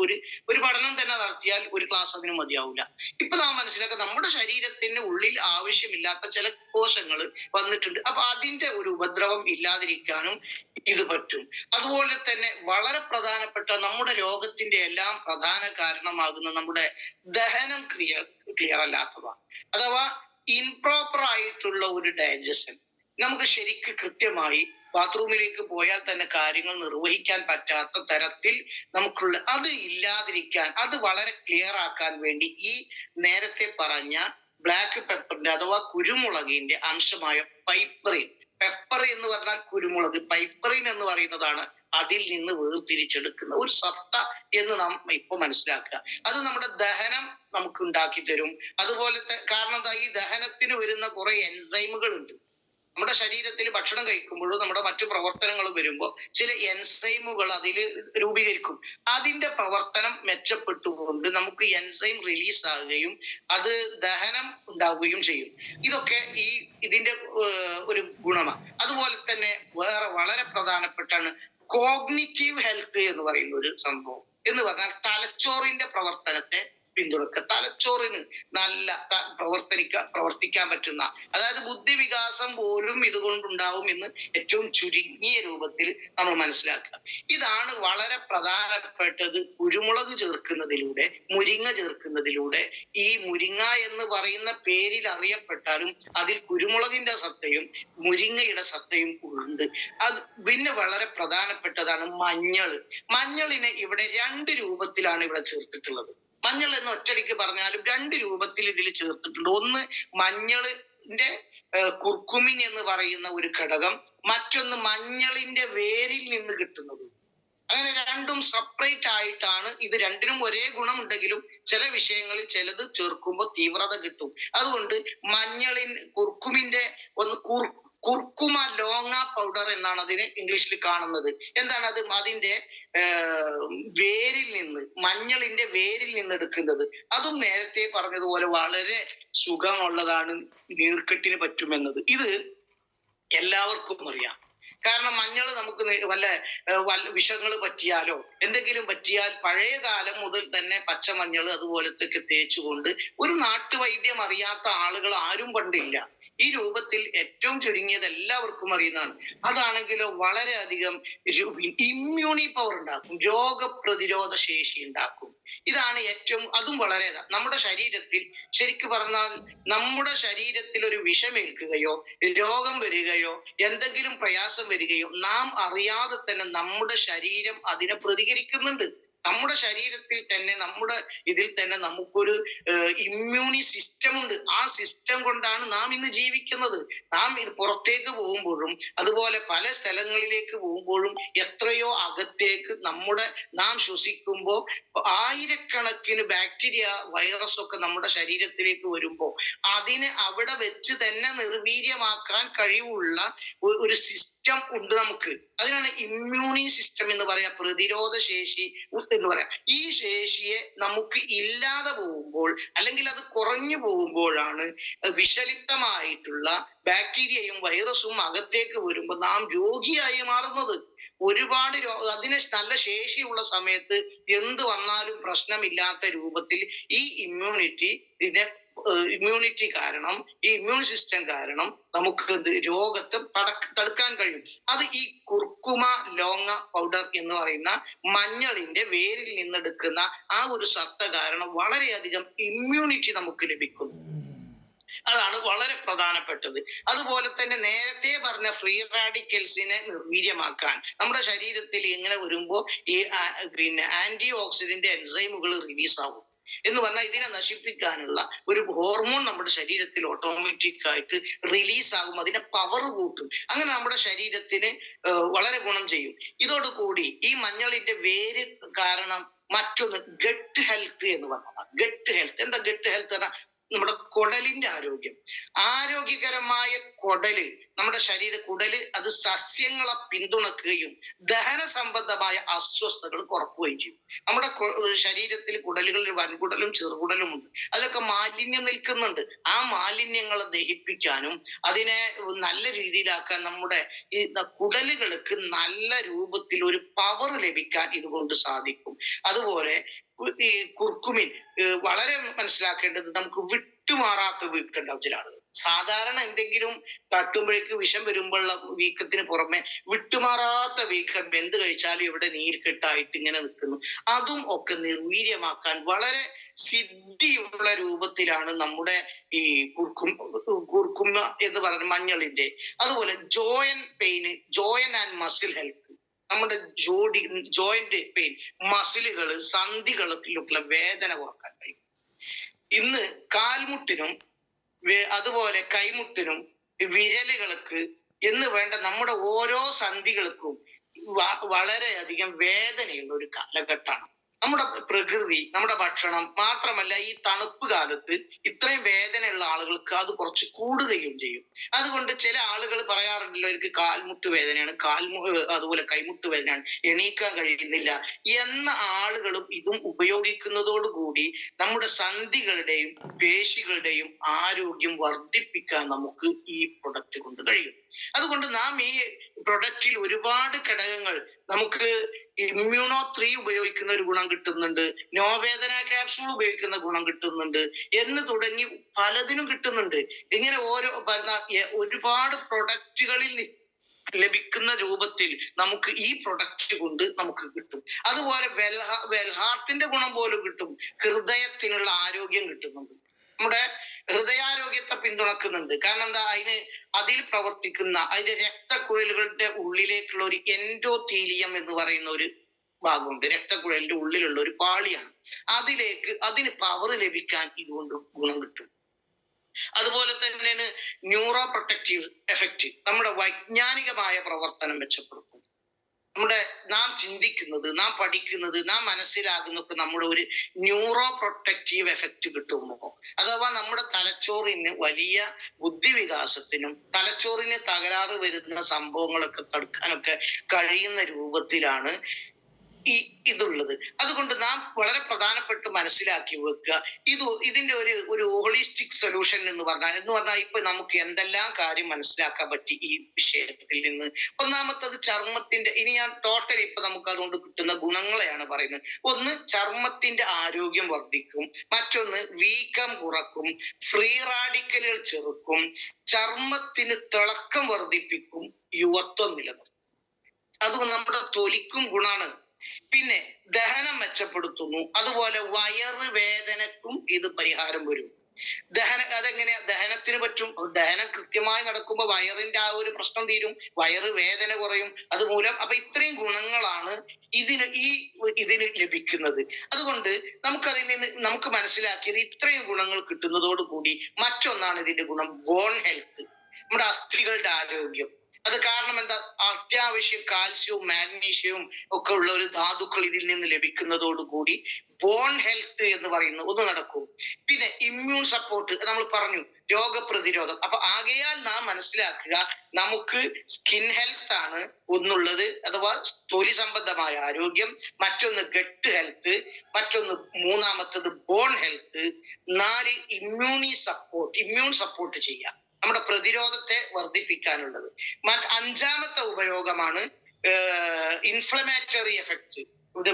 ഒരു പഠനം തന്നെ നടത്തിയാൽ ഒരു ക്ലാസ് അതിന് മതിയാവില്ല. ഇപ്പൊ നാം മനസ്സിലാക്കുക, നമ്മുടെ ശരീരത്തിന് ഉള്ളിൽ ആവശ്യമില്ലാത്ത ചില കോശങ്ങൾ വന്നിട്ടുണ്ട്. അപ്പൊ അതിന്റെ ഒരു ഉപദ്രവം ഇല്ലാതിരിക്കാനും ഇത് പറ്റും. അതുപോലെ തന്നെ വളരെ പ്രധാനപ്പെട്ട നമ്മുടെ രോഗത്തിന്റെ എല്ലാം പ്രധാന കാരണമാകുന്ന നമ്മുടെ ദഹനം ക്ലിയർ അല്ലാത്തതാണ്. അഥവാ ഇംപ്രോപ്പർ ആയിട്ടുള്ള ഒരു ഡൈജഷൻ, നമുക്ക് ശരിക്ക് കൃത്യമായി ബാത്റൂമിലേക്ക് പോയാൽ തന്നെ കാര്യങ്ങൾ നിർവഹിക്കാൻ പറ്റാത്ത തരത്തിൽ നമുക്കുള്ള അത് ഇല്ലാതിരിക്കാൻ, അത് വളരെ ക്ലിയർ ആക്കാൻ വേണ്ടി ഈ നേരത്തെ പറഞ്ഞ ബ്ലാക്ക് പെപ്പറിന്റെ അഥവാ കുരുമുളകിന്റെ അംശമായ പൈപ്പറിൻ, പെപ്പർ എന്ന് പറഞ്ഞാൽ കുരുമുളക്, പൈപ്പറിൻ എന്ന് പറയുന്നതാണ് അതിൽ നിന്ന് വേർതിരിച്ചെടുക്കുന്ന ഒരു സത്ത എന്ന് നാം ഇപ്പൊ മനസ്സിലാക്കുക. അത് നമ്മുടെ ദഹനം നമുക്ക് ഉണ്ടാക്കി തരും. അതുപോലെ കാരണം ഈ ദഹനത്തിന് വരുന്ന കുറെ എൻസൈമുകൾ ഉണ്ട്. നമ്മുടെ ശരീരത്തിൽ ഭക്ഷണം കഴിക്കുമ്പോഴും നമ്മുടെ മറ്റു പ്രവർത്തനങ്ങളും വരുമ്പോൾ ചില എൻസൈമുകൾ അതിൽ രൂപീകരിക്കും. അതിന്റെ പ്രവർത്തനം മെച്ചപ്പെട്ടുകൊണ്ട് നമുക്ക് എൻസൈം റിലീസ് ആകുകയും അത് ദഹനം ഉണ്ടാവുകയും ചെയ്യും. ഇതൊക്കെ ഇതിന്റെ ഒരു ഗുണമാണ്. അതുപോലെ തന്നെ വേറെ വളരെ പ്രധാനപ്പെട്ടാണ് കോഗ്നിറ്റീവ് ഹെൽത്ത് എന്ന് പറയുന്ന ഒരു സംഭവം. എന്ന് പറഞ്ഞാൽ തലച്ചോറിന്റെ പ്രവർത്തനത്തെ പിന്തുണക്കുക. തലച്ചോറിന് നല്ല പ്രവർത്തിക്കാൻ പറ്റുന്ന, അതായത് ബുദ്ധിവികാസം പോലും ഇതുകൊണ്ടുണ്ടാവും എന്ന് ഏറ്റവും ചുരുങ്ങിയ രൂപത്തിൽ നമ്മൾ മനസ്സിലാക്കുക. ഇതാണ് വളരെ പ്രധാനപ്പെട്ടത്. കുരുമുളക് ചേർക്കുന്നതിലൂടെ, മുരിങ്ങ ചേർക്കുന്നതിലൂടെ, ഈ മുരിങ്ങ എന്ന് പറയുന്ന പേരിൽ അറിയപ്പെട്ടാലും അതിൽ കുരുമുളകിന്റെ സത്തയും മുരിങ്ങയുടെ സത്തയും ഉണ്ട്. അത് പിന്നെ വളരെ പ്രധാനപ്പെട്ടതാണ് മഞ്ഞളിനെ ഇവിടെ 2 രൂപത്തിലാണ് ഇവിടെ ചേർത്തിട്ടുള്ളത്. മഞ്ഞൾ എന്ന് ഒറ്റടിക്ക് പറഞ്ഞാലും 2 രൂപത്തിൽ ഇതിൽ ചേർത്തിട്ടുണ്ട്. ഒന്ന്, മഞ്ഞളിന്റെ കുർക്കുമിൻ എന്ന് പറയുന്ന ഒരു ഘടകം, മറ്റൊന്ന് മഞ്ഞളിന്റെ വേരിൽ നിന്ന് കിട്ടുന്നത്. അങ്ങനെ രണ്ടും സെപ്പറേറ്റ് ആയിട്ടാണ്. ഇത് രണ്ടിനും ഒരേ ഗുണമുണ്ടെങ്കിലും ചില വിഷയങ്ങളിൽ ചിലത് ചേർക്കുമ്പോൾ തീവ്രത കിട്ടും. അതുകൊണ്ട് കുർക്കുമിന്റെ ഒന്ന് കുർക്കുമ ലോങ്ങ പൗഡർ എന്നാണ് അതിന് ഇംഗ്ലീഷിൽ കാണുന്നത്. എന്താണ് അത്? അതിന്റെ വേരിൽ നിന്ന്, മഞ്ഞളിന്റെ വേരിൽ നിന്ന് എടുക്കുന്നത്. അതും നേരത്തെ പറഞ്ഞതുപോലെ വളരെ സുഖമുള്ളതാണ്, നീർക്കെട്ടിന് പറ്റുമെന്നത്. ഇത് എല്ലാവർക്കും അറിയാം. കാരണം മഞ്ഞൾ നമുക്ക് വല്ല വിഷങ്ങൾ പറ്റിയാലോ എന്തെങ്കിലും പറ്റിയാൽ പഴയ കാലം മുതൽ തന്നെ പച്ചമഞ്ഞൾ അതുപോലത്തെ തേച്ചുകൊണ്ട് ഒരു നാട്ടുവൈദ്യം അറിയാത്ത ആളുകൾ ആരും പണ്ടില്ല. ഈ രൂപത്തിൽ ഏറ്റവും ചുരുങ്ങിയത് എല്ലാവർക്കും അറിയുന്നതാണ്. അതാണെങ്കിലോ വളരെയധികം ഇമ്മ്യൂണി പവർ ഉണ്ടാക്കും, രോഗപ്രതിരോധ ശേഷി ഉണ്ടാക്കും. ഇതാണ് ഏറ്റവും, അതും വളരെ നമ്മുടെ ശരീരത്തിൽ, ശരിക്കും പറഞ്ഞാൽ നമ്മുടെ ശരീരത്തിൽ ഒരു വിഷമേൽക്കുകയോ രോഗം വരികയോ എന്തെങ്കിലും പ്രയാസം വരികയോ നാം അറിയാതെ തന്നെ നമ്മുടെ ശരീരം അതിനെ പ്രതികരിക്കുന്നുണ്ട്. നമ്മുടെ ശരീരത്തിൽ തന്നെ, നമ്മുടെ ഇതിൽ തന്നെ നമുക്കൊരു ഇമ്മ്യൂണി സിസ്റ്റം ഉണ്ട്. ആ സിസ്റ്റം കൊണ്ടാണ് നാം ഇന്ന് ജീവിക്കുന്നത്. നാം ഇത് പുറത്തേക്ക് പോകുമ്പോഴും അതുപോലെ പല സ്ഥലങ്ങളിലേക്ക് പോകുമ്പോഴും എത്രയോ അകത്തേക്ക് നാം ശ്വസിക്കുമ്പോൾ ആയിരക്കണക്കിന് ബാക്ടീരിയ, വൈറസ് ഒക്കെ നമ്മുടെ ശരീരത്തിലേക്ക് വരുമ്പോൾ അതിനെ അവിടെ വെച്ച് തന്നെ നിർവീര്യമാക്കാൻ കഴിവുള്ള ഒരു സിസ്റ്റം ഉണ്ട് നമുക്ക്. അതിനാണ് ഇമ്മ്യൂണി സിസ്റ്റം എന്ന് പറയാ, പ്രതിരോധ ശേഷി എന്ന് പറയാം. ഈ ശേഷിയെ നമുക്ക് ഇല്ലാതെ പോകുമ്പോൾ അല്ലെങ്കിൽ അത് കുറഞ്ഞു പോകുമ്പോഴാണ് വിഷലിപ്തമായിട്ടുള്ള ബാക്ടീരിയയും വൈറസും അകത്തേക്ക് വരുമ്പോൾ നാം രോഗിയായി മാറുന്നത്. ഒരുപാട് അതിന് നല്ല ശേഷിയുള്ള സമയത്ത് എന്ത് വന്നാലും പ്രശ്നമില്ലാത്ത രൂപത്തിൽ ഈ ഇമ്മ്യൂണിറ്റി കാരണം, ഈ ഇമ്മ്യൂൺ സിസ്റ്റം കാരണം നമുക്ക് രോഗത്തെ തടുക്കാൻ കഴിയും. അത് ഈ കുർക്കുമ ലോങ്ങ പൗഡർ എന്ന് പറയുന്ന മഞ്ഞളിന്റെ വേരിൽ നിന്നെടുക്കുന്ന ആ ഒരു സത്ത കാരണം വളരെയധികം ഇമ്മ്യൂണിറ്റി നമുക്ക് ലഭിക്കുന്നു. അതാണ് വളരെ പ്രധാനപ്പെട്ടത്. അതുപോലെ തന്നെ നേരത്തെ പറഞ്ഞ ഫ്രീ റാഡിക്കൽസിനെ നിർവീര്യമാക്കാൻ നമ്മുടെ ശരീരത്തിൽ ഇങ്ങനെ വരുമ്പോൾ ഈ ആന്റി ഓക്സിഡന്റ് എൻസൈമുകൾ റിലീസ് ആവും. എന്ന് പറഞ്ഞാൽ ഇതിനെ നശിപ്പിക്കാനുള്ള ഒരു ഹോർമോൺ നമ്മുടെ ശരീരത്തിൽ ഓട്ടോമാറ്റിക് ആയിട്ട് റിലീസ് ആകും, അതിന്റെ പവർ കൂട്ടും. അങ്ങനെ നമ്മുടെ ശരീരത്തിന് വളരെ ഗുണം ചെയ്യും. ഇതോടുകൂടി ഈ മഞ്ഞളിന്റെ വേര് കാരണം മറ്റൊന്ന് ഗട്ട് ഹെൽത്ത് എന്ന് പറഞ്ഞാൽ, ഗട്ട് ഹെൽത്ത് എന്താ? ഗട്ട് ഹെൽത്ത് പറഞ്ഞാൽ നമ്മുടെ കുടലിന്റെ ആരോഗ്യം. ആരോഗ്യകരമായ നമ്മുടെ കുടല് അത് സസ്യങ്ങളെ പിന്തുണക്കുകയും ദഹന സംബന്ധമായ അസ്വസ്ഥതകൾ കുറക്കുകയും ചെയ്യും. നമ്മുടെ ശരീരത്തിൽ കുടലുകളിൽ വൻകുടലും ചെറുകുടലും ഉണ്ട്. അതിലൊക്കെ മാലിന്യം നിൽക്കുന്നുണ്ട്. ആ മാലിന്യങ്ങളെ ദഹിപ്പിക്കാനും അതിനെ നല്ല രീതിയിലാക്കാൻ നമ്മുടെ ഈ കുടലുകൾക്ക് നല്ല രൂപത്തിൽ ഒരു പവർ ലഭിക്കാൻ ഇതുകൊണ്ട് സാധിക്കും. അതുപോലെ ഈ കുർക്കുമിൻ വളരെ മനസ്സിലാക്കേണ്ടത്, നമുക്ക് വിട്ടുമാറാത്ത വീക്കുണ്ടാവും ചില ആളുകൾ. സാധാരണ എന്തെങ്കിലും തട്ടുമ്പോഴേക്ക് വിഷം വരുമ്പോഴുള്ള വീക്കത്തിന് പുറമെ വിട്ടുമാറാത്ത വീക്കം, എന്ത് കഴിച്ചാലും ഇവിടെ നീർക്കെട്ടായിട്ട് ഇങ്ങനെ നിൽക്കുന്നു. അതും ഒക്കെ നിർവീര്യമാക്കാൻ വളരെ സിദ്ധിയുള്ള രൂപത്തിലാണ് നമ്മുടെ ഈ കുർക്കുമ എന്ന് പറയുന്ന മഞ്ഞളിന്റെ. അതുപോലെ ജോയിൻ ആൻഡ് മസിൽ ഹെൽത്ത്, നമ്മുടെ ജോയിന്റ് പെയിൻ, മസിലുകള്, സന്ധികളിലുള്ള വേദന കുറക്കാൻ കഴിയും. ഇന്ന് കാൽമുട്ടിനും അതുപോലെ കൈമുട്ടിനും വിരലുകൾക്ക് എന്ന് വേണ്ട നമ്മുടെ ഓരോ സന്ധികൾക്കും വളരെയധികം വേദനയുള്ള ഒരു കാലഘട്ടമാണ്. നമ്മുടെ പ്രകൃതി, നമ്മുടെ ഭക്ഷണം മാത്രമല്ല, ഈ തണുപ്പ് കാലത്ത് ഇത്രയും വേദനയുള്ള ആളുകൾക്ക് അത് കുറച്ച് കൂടുകയും ചെയ്യും. അതുകൊണ്ട് ചില ആളുകൾ പറയാറുണ്ടല്ലോ, എനിക്ക് കാൽമുട്ട് വേദനയാണ്, അതുപോലെ കൈമുട്ട് വേദനയാണ്, എണീക്കാൻ കഴിയുന്നില്ല എന്ന ആളുകളും ഇതും ഉപയോഗിക്കുന്നതോടുകൂടി നമ്മുടെ സന്ധികളുടെയും പേശികളുടെയും ആരോഗ്യം വർദ്ധിപ്പിക്കാൻ നമുക്ക് ഈ പ്രൊഡക്റ്റ് കൊണ്ട് കഴിയും. അതുകൊണ്ട് നാം ഈ പ്രൊഡക്റ്റിൽ ഒരുപാട് ഘടകങ്ങൾ, നമുക്ക് ഇമ്മ്യൂണോ 3 ഉപയോഗിക്കുന്ന ഒരു ഗുണം കിട്ടുന്നുണ്ട്, നോവേദന ക്യാപ്സൂൾ ഉപയോഗിക്കുന്ന ഗുണം കിട്ടുന്നുണ്ട് എന്ന് തുടങ്ങി പലതിനും കിട്ടുന്നുണ്ട്. ഇങ്ങനെ ഒരുപാട് പ്രൊഡക്റ്റുകളിൽ ലഭിക്കുന്ന രൂപത്തിൽ നമുക്ക് ഈ പ്രൊഡക്റ്റ് കൊണ്ട് നമുക്ക് കിട്ടും. അതുപോലെ വെൽഹാർട്ടിന്റെ ഗുണം പോലും കിട്ടും, ഹൃദയത്തിനുള്ള ആരോഗ്യം കിട്ടുന്നുണ്ട്, നമ്മുടെ ഹൃദയാരോഗ്യത്തെ പിന്തുണക്കുന്നുണ്ട്. കാരണം എന്താ? അതിൽ പ്രവർത്തിക്കുന്ന അതിന്റെ രക്തക്കുഴലുകളുടെ ഉള്ളിലേക്കുള്ള ഒരു എൻഡോത്തീലിയം എന്ന് പറയുന്ന ഒരു ഭാഗമുണ്ട്. രക്തക്കുഴലിന്റെ ഉള്ളിലുള്ള ഒരു പാളിയാണ്. അതിന് പവർ ലഭിക്കാൻ ഇതുകൊണ്ട് ഗുണം കിട്ടും. അതുപോലെ തന്നെയാണ് ന്യൂറോ പ്രൊട്ടക്റ്റീവ് എഫക്റ്റ്, നമ്മുടെ വൈജ്ഞാനികമായ പ്രവർത്തനം മെച്ചപ്പെടുത്തും. നമ്മുടെ നാം ചിന്തിക്കുന്നത്, നാം പഠിക്കുന്നത്, നാം മനസ്സിലാകുന്നൊക്കെ നമ്മുടെ ഒരു ന്യൂറോ പ്രൊട്ടക്റ്റീവ് എഫക്റ്റ് കിട്ടുമ്പോൾ, അഥവാ നമ്മുടെ തലച്ചോറിന് വലിയ ബുദ്ധിവികാസത്തിനും തലച്ചോറിന് തകരാറ് വരുന്ന സംഭവങ്ങളൊക്കെ തടുക്കാനൊക്കെ കഴിയുന്ന രൂപത്തിലാണ് ഇതുള്ളത്. അതുകൊണ്ട് നാം വളരെ പ്രധാനപ്പെട്ട് മനസ്സിലാക്കി വെക്കുക, ഇതിന്റെ ഒരു ഹോളിസ്റ്റിക് സൊല്യൂഷൻ എന്ന് പറഞ്ഞാൽ ഇപ്പൊ നമുക്ക് എന്തെല്ലാം കാര്യം മനസ്സിലാക്കാൻ പറ്റി ഈ വിഷയത്തിൽ നിന്ന്. ഒന്നാമത്തത് ചർമ്മത്തിന്റെ, ഇനി ഞാൻ ടോട്ടൽ ഇപ്പൊ നമുക്ക് അതുകൊണ്ട് കിട്ടുന്ന ഗുണങ്ങളെയാണ് പറയുന്നത്. ഒന്ന്, ചർമ്മത്തിന്റെ ആരോഗ്യം വർദ്ധിക്കും. മറ്റൊന്ന്, വീക്കം കുറക്കും. ഫ്രീ റാഡിക്കലുകൾ ചെറുക്കും. ചർമ്മത്തിന് തിളക്കം വർദ്ധിപ്പിക്കും. യുവത്വം നിലനിർത്തും. അത് നമ്മുടെ തൊലിക്കും ഗുണാണ്. പിന്നെ ദഹനം മെച്ചപ്പെടുത്തുന്നു. അതുപോലെ വയറ് വേദനക്കും ഇത് പരിഹാരം വരും. അതെങ്ങനെയാ ദഹനത്തിന് പറ്റും? ദഹനം കൃത്യമായി നടക്കുമ്പോൾ വയറിന്റെ ആ ഒരു പ്രശ്നം തീരും, വയറ് വേദന കുറയും. അതുമൂലം അപ്പൊ ഇത്രയും ഗുണങ്ങളാണ് ഇതിന് ലഭിക്കുന്നത്. അതുകൊണ്ട് നമുക്ക് മനസ്സിലാക്കിയത് ഇത്രയും ഗുണങ്ങൾ കിട്ടുന്നതോടുകൂടി മറ്റൊന്നാണ് ഇതിന്റെ ഗുണം, ബോൺ ഹെൽത്ത്, നമ്മുടെ അസ്ഥികളുടെ ആരോഗ്യം. അത് കാരണം എന്താ? അത്യാവശ്യം കാൽസ്യവും മാഗ്നീഷ്യവും ഒക്കെ ഉള്ള ഒരു ധാതുക്കൾ ഇതിൽ നിന്ന് ലഭിക്കുന്നതോടുകൂടി ബോൺ ഹെൽത്ത് എന്ന് പറയുന്നത് ഒന്ന് നടക്കും. പിന്നെ ഇമ്മ്യൂൺ സപ്പോർട്ട് നമ്മൾ പറഞ്ഞു, രോഗപ്രതിരോധം. അപ്പൊ ആകയാൽ നാം മനസ്സിലാക്കുക, നമുക്ക് സ്കിൻ ഹെൽത്ത് ആണ് ഒന്നുള്ളത്, അഥവാ തൊലി സംബന്ധമായ ആരോഗ്യം. മറ്റൊന്ന് ഗട്ട് ഹെൽത്ത്. മറ്റൊന്ന് മൂന്നാമത്തത് ബോൺ ഹെൽത്ത്. 4 ഇമ്മ്യൂൺ സപ്പോർട്ട് ചെയ്യാം, നമ്മുടെ പ്രതിരോധത്തെ വർദ്ധിപ്പിക്കാനുള്ളത്. അഞ്ചാമത്തെ ഉപയോഗമാണ് ഇൻഫ്ലമേറ്ററി എഫക്ട്സ്,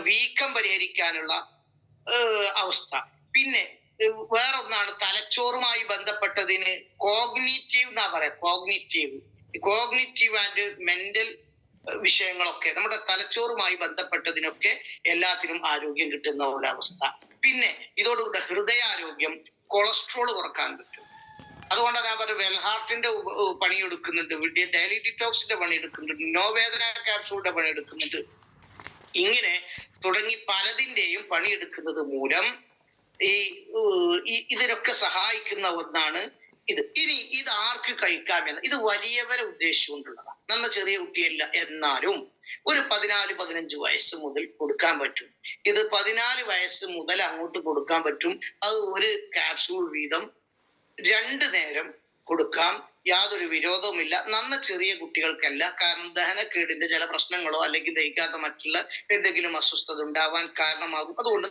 വീക്കം പരിഹരിക്കാനുള്ള അവസ്ഥ. പിന്നെ വേറൊന്നാണ് തലച്ചോറുമായി ബന്ധപ്പെട്ടതിന് കോഗ്നിറ്റീവ് എന്നാ പറയാ, കോഗ്നിറ്റീവ് ആൻഡ് മെന്റൽ വിഷയങ്ങളൊക്കെ, നമ്മുടെ തലച്ചോറുമായി ബന്ധപ്പെട്ടതിനൊക്കെ എല്ലാത്തിനും ആരോഗ്യം കിട്ടുന്ന ഒരവസ്ഥ. പിന്നെ ഇതോടുകൂടെ ഹൃദയാരോഗ്യം, കൊളസ്ട്രോൾ കുറക്കാൻ പറ്റും. അതുകൊണ്ടാണ് ഞാൻ പറഞ്ഞത്, വെൽഹാർട്ടിന്റെ പണിയെടുക്കുന്നുണ്ട്, ഡെയിലി ഡിറ്റോക്സിന്റെ പണിയെടുക്കുന്നുണ്ട്, നോവേദന ക്യാപ്സൂളിന്റെ പണിയെടുക്കുന്നുണ്ട്. ഇങ്ങനെ തുടങ്ങി പലതിന്റെയും പണിയെടുക്കുന്നത് മൂലം ഇതിനൊക്കെ സഹായിക്കുന്ന ഒന്നാണ് ഇത്. ഇനി ഇത് ആർക്ക് കഴിക്കാമെന്ന്, ഇത് വലിയവരെ ഉദ്ദേശിച്ചുകൊണ്ടുള്ളതാണ്, നമ്മ ചെറിയ കുട്ടിയല്ല. എന്നാലും ഒരു 14-15 വയസ്സ് മുതൽ കൊടുക്കാൻ പറ്റും. ഇത് 14 വയസ്സ് മുതൽ അങ്ങോട്ട് കൊടുക്കാൻ പറ്റും. അത് ഒരു ക്യാപ്സൂൾ വീതം 2 നേരം കൊടുക്കാം, യാതൊരു വിരോധവുമില്ല. ചെറിയ കുട്ടികൾക്കല്ല, കാരണം ദഹനക്കേടിന്റെ ചില പ്രശ്നങ്ങളോ അല്ലെങ്കിൽ ദഹിക്കാത്ത മറ്റുള്ള എന്തെങ്കിലും അസ്വസ്ഥത ഉണ്ടാവാൻ കാരണമാകും. അതുകൊണ്ട്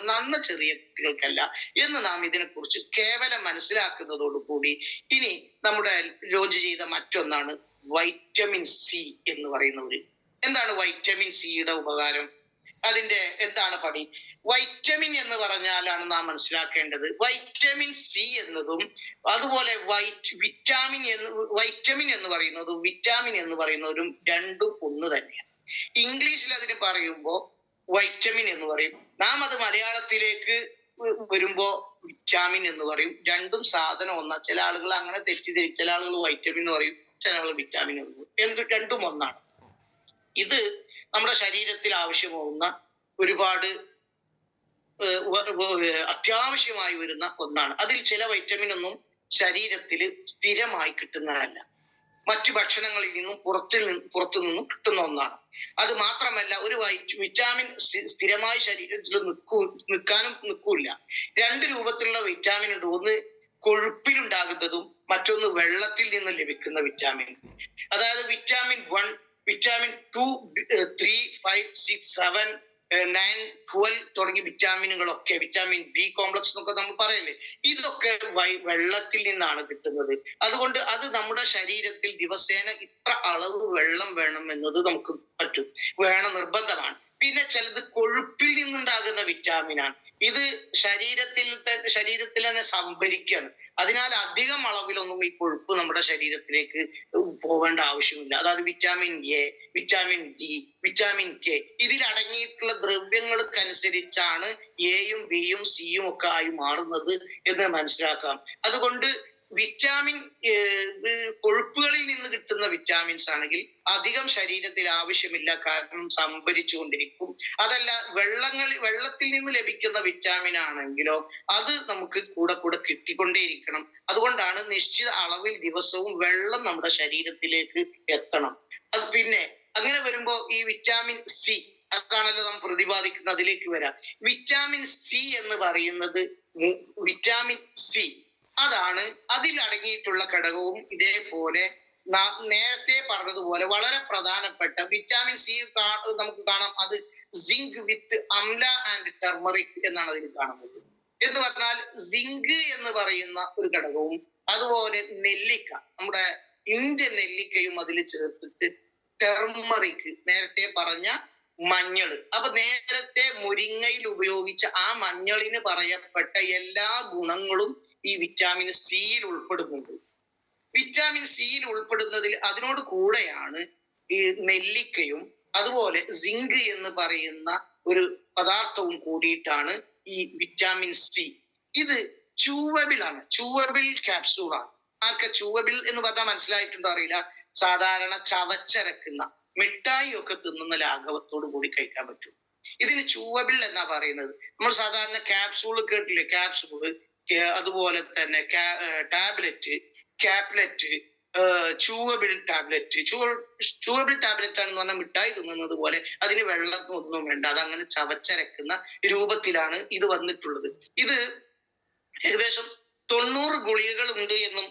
ചെറിയ കുട്ടികൾക്കല്ല എന്ന് നാം ഇതിനെക്കുറിച്ച് കേവലം മനസ്സിലാക്കുന്നതോടുകൂടി, ഇനി നമ്മുടെ ലോഞ്ച് ചെയ്ത മറ്റൊന്നാണ് വൈറ്റമിൻ സി എന്ന് പറയുന്നത്. എന്താണ് വൈറ്റമിൻ സിയുടെ ഉപകാരം? അതിന്റെ എന്താണ് പണി? വൈറ്റമിൻ എന്ന് പറഞ്ഞാലാണ് നാം മനസ്സിലാക്കേണ്ടത്, വൈറ്റമിൻ സി എന്നതും അതുപോലെ വൈറ്റമിൻ എന്ന് പറയുന്നതും വിറ്റാമിൻ എന്ന് പറയുന്നതും രണ്ടും ഒന്ന് തന്നെയാണ്. ഇംഗ്ലീഷിൽ അതിന് പറയുമ്പോൾ വൈറ്റമിൻ എന്ന് പറയും, നാം അത് മലയാളത്തിലേക്ക് വരുമ്പോ വിറ്റാമിൻ എന്ന് പറയും. രണ്ടും സാധനം ഒന്നാ. ചില ആളുകൾ അങ്ങനെ തെറ്റിദ്ധരിക്കും, ചില ആളുകൾ വൈറ്റമിൻ എന്ന് പറയും, ചില ആളുകൾ വിറ്റാമിൻ എന്ന് പറയും. രണ്ടും ഒന്നാണ്. ഇത് നമ്മുടെ ശരീരത്തിൽ ആവശ്യമാവുന്ന ഒരുപാട് അത്യാവശ്യമായി വരുന്ന ഒന്നാണ്. അതിൽ ചില വൈറ്റമിൻ ഒന്നും ശരീരത്തിൽ സ്ഥിരമായി കിട്ടുന്നതല്ല, മറ്റു ഭക്ഷണങ്ങളിൽ നിന്നും പുറത്തു നിന്നും കിട്ടുന്ന ഒന്നാണ്. അത് മാത്രമല്ല, ഒരു വിറ്റാമിൻ സ്ഥിരമായി ശരീരത്തിൽ നിൽക്കാനും നിൽക്കൂല. 2 രൂപത്തിലുള്ള വിറ്റാമിൻ ഉണ്ട്. ഒന്ന് കൊഴുപ്പിലുണ്ടാകുന്നതും മറ്റൊന്ന് വെള്ളത്തിൽ നിന്ന് ലഭിക്കുന്ന വിറ്റാമിൻ. അതായത് വിറ്റാമിൻ 1, വിറ്റാമിൻ 2, 3, 5, 6, 7, 9, 12 തുടങ്ങിയ വിറ്റാമിനുകളൊക്കെ, വിറ്റാമിൻ ബി കോംപ്ലക്സ് എന്നൊക്കെ നമ്മൾ പറയല്ലേ, ഇതൊക്കെ വെള്ളത്തിൽ നിന്നാണ് കിട്ടുന്നത്. അതുകൊണ്ട് അത് നമ്മുടെ ശരീരത്തിൽ ദിവസേന ഇത്ര അളവ് വെള്ളം വേണം എന്നത് നമുക്ക് നിർബന്ധമാണ്. പിന്നെ ചിലത് കൊഴുപ്പിൽ നിന്നുണ്ടാകുന്ന വിറ്റാമിനാണ്. ഇത് ശരീരത്തിൽ തന്നെ സംഭരിക്കുകയാണ്. അതിനാൽ അധികം അളവിലൊന്നും ഈ കൊഴുപ്പ് നമ്മുടെ ശരീരത്തിലേക്ക് പോകേണ്ട ആവശ്യമില്ല. അതായത് vitamin A, vitamin D, vitamin K, ഇതിൽ അടങ്ങിയിട്ടുള്ള ദ്രവ്യങ്ങൾക്കനുസരിച്ചാണ് എയും ബിയും സിയും ഒക്കെ ആയി മാറുന്നത് എന്ന് മനസ്സിലാക്കാം. അതുകൊണ്ട് വിറ്റാമിൻ കൊഴുപ്പുകളിൽ നിന്ന് കിട്ടുന്ന വിറ്റാമിൻസ് ആണെങ്കിൽ അധികം ശരീരത്തിൽ ആവശ്യമില്ല, കാരണം സംഭരിച്ചുകൊണ്ടിരിക്കും. അതല്ല വെള്ളത്തിൽ നിന്ന് ലഭിക്കുന്ന വിറ്റാമിൻ ആണെങ്കിലോ അത് നമുക്ക് കൂടെ കിട്ടിക്കൊണ്ടേയിരിക്കണം. അതുകൊണ്ടാണ് നിശ്ചിത അളവിൽ ദിവസവും വെള്ളം നമ്മുടെ ശരീരത്തിലേക്ക് എത്തണം. പിന്നെ അങ്ങനെ വരുമ്പോ ഈ വിറ്റാമിൻ സി, അതാണല്ലോ നാം പ്രതിപാദിക്കുന്നത്, അതിലേക്ക് വരാം. വിറ്റാമിൻ സി എന്ന് പറയുന്നത്, വിറ്റാമിൻ സി അതാണ്, അതിൽ അടങ്ങിയിട്ടുള്ള ഘടകവും ഇതേപോലെ നേരത്തെ പറഞ്ഞതുപോലെ വളരെ പ്രധാനപ്പെട്ട വിറ്റാമിൻ സി നമുക്ക് കാണാം. അത് zinc with amla and turmeric എന്നാണ് അതിൽ കാണുന്നത്. എന്ന് പറഞ്ഞാൽ സിങ്ക് എന്ന് പറയുന്ന ഒരു ഘടകവും അതുപോലെ നെല്ലിക്ക, നമ്മുടെ ഇന്ത്യൻ നെല്ലിക്കയും അതിൽ ചേർത്തിട്ട് ടെർമറിക്, നേരത്തെ പറഞ്ഞ മഞ്ഞൾ. അപ്പൊ നേരത്തെ മുരിങ്ങയിൽ ഉപയോഗിച്ച ആ മഞ്ഞളിന് പറയപ്പെട്ട എല്ലാ ഗുണങ്ങളും ഈ വിറ്റാമിൻ സിയിൽ ഉൾപ്പെടുന്നുണ്ട്. വിറ്റാമിൻ സിയിൽ ഉൾപ്പെടുന്നതിൽ അതിനോട് കൂടെയാണ് ഈ നെല്ലിക്കയും അതുപോലെ സിങ്ക് എന്ന് പറയുന്ന ഒരു പദാർത്ഥവും കൂടിയിട്ടാണ് ഈ വിറ്റാമിൻ സി. ഇത് ചൂവബിൾ ആണ്, ചൂവബിൾ ക്യാപ്സൂൾ ആണ്. ആർക്ക് ചൂവബിൾ എന്ന് പറഞ്ഞാൽ മനസ്സിലായിട്ടുണ്ടോ അറിയില്ല. സാധാരണ ചവച്ചരക്കുന്ന മിഠായി ഒക്കെ തിന്നുന്ന ലാഘവത്തോടു കൂടി കഴിക്കാൻ പറ്റും. ഇതിന് ചൂവബിൾ എന്നാ പറയുന്നത്. നമ്മൾ സാധാരണ ക്യാപ്സൂൾ കേട്ടില്ലേ, ക്യാപ്സൂള്, അതുപോലെ തന്നെ ടാബ്ലറ്റ്, കാപ്ലറ്റ്, ചൂവബിൾ ടാബ്ലറ്റ്. ചൂവബിൾ ടാബ്ലറ്റ് ആണെന്ന് പറഞ്ഞാൽ മിഠായി തിന്നുന്നത് പോലെ അതിന് വെള്ളം ഒന്നും വേണ്ട, അതങ്ങനെ ചവച്ചരക്കുന്ന രൂപത്തിലാണ് ഇത് വന്നിട്ടുള്ളത്. ഇത് ഏകദേശം 90 ഗുളികകൾ ഉണ്ട് എന്നും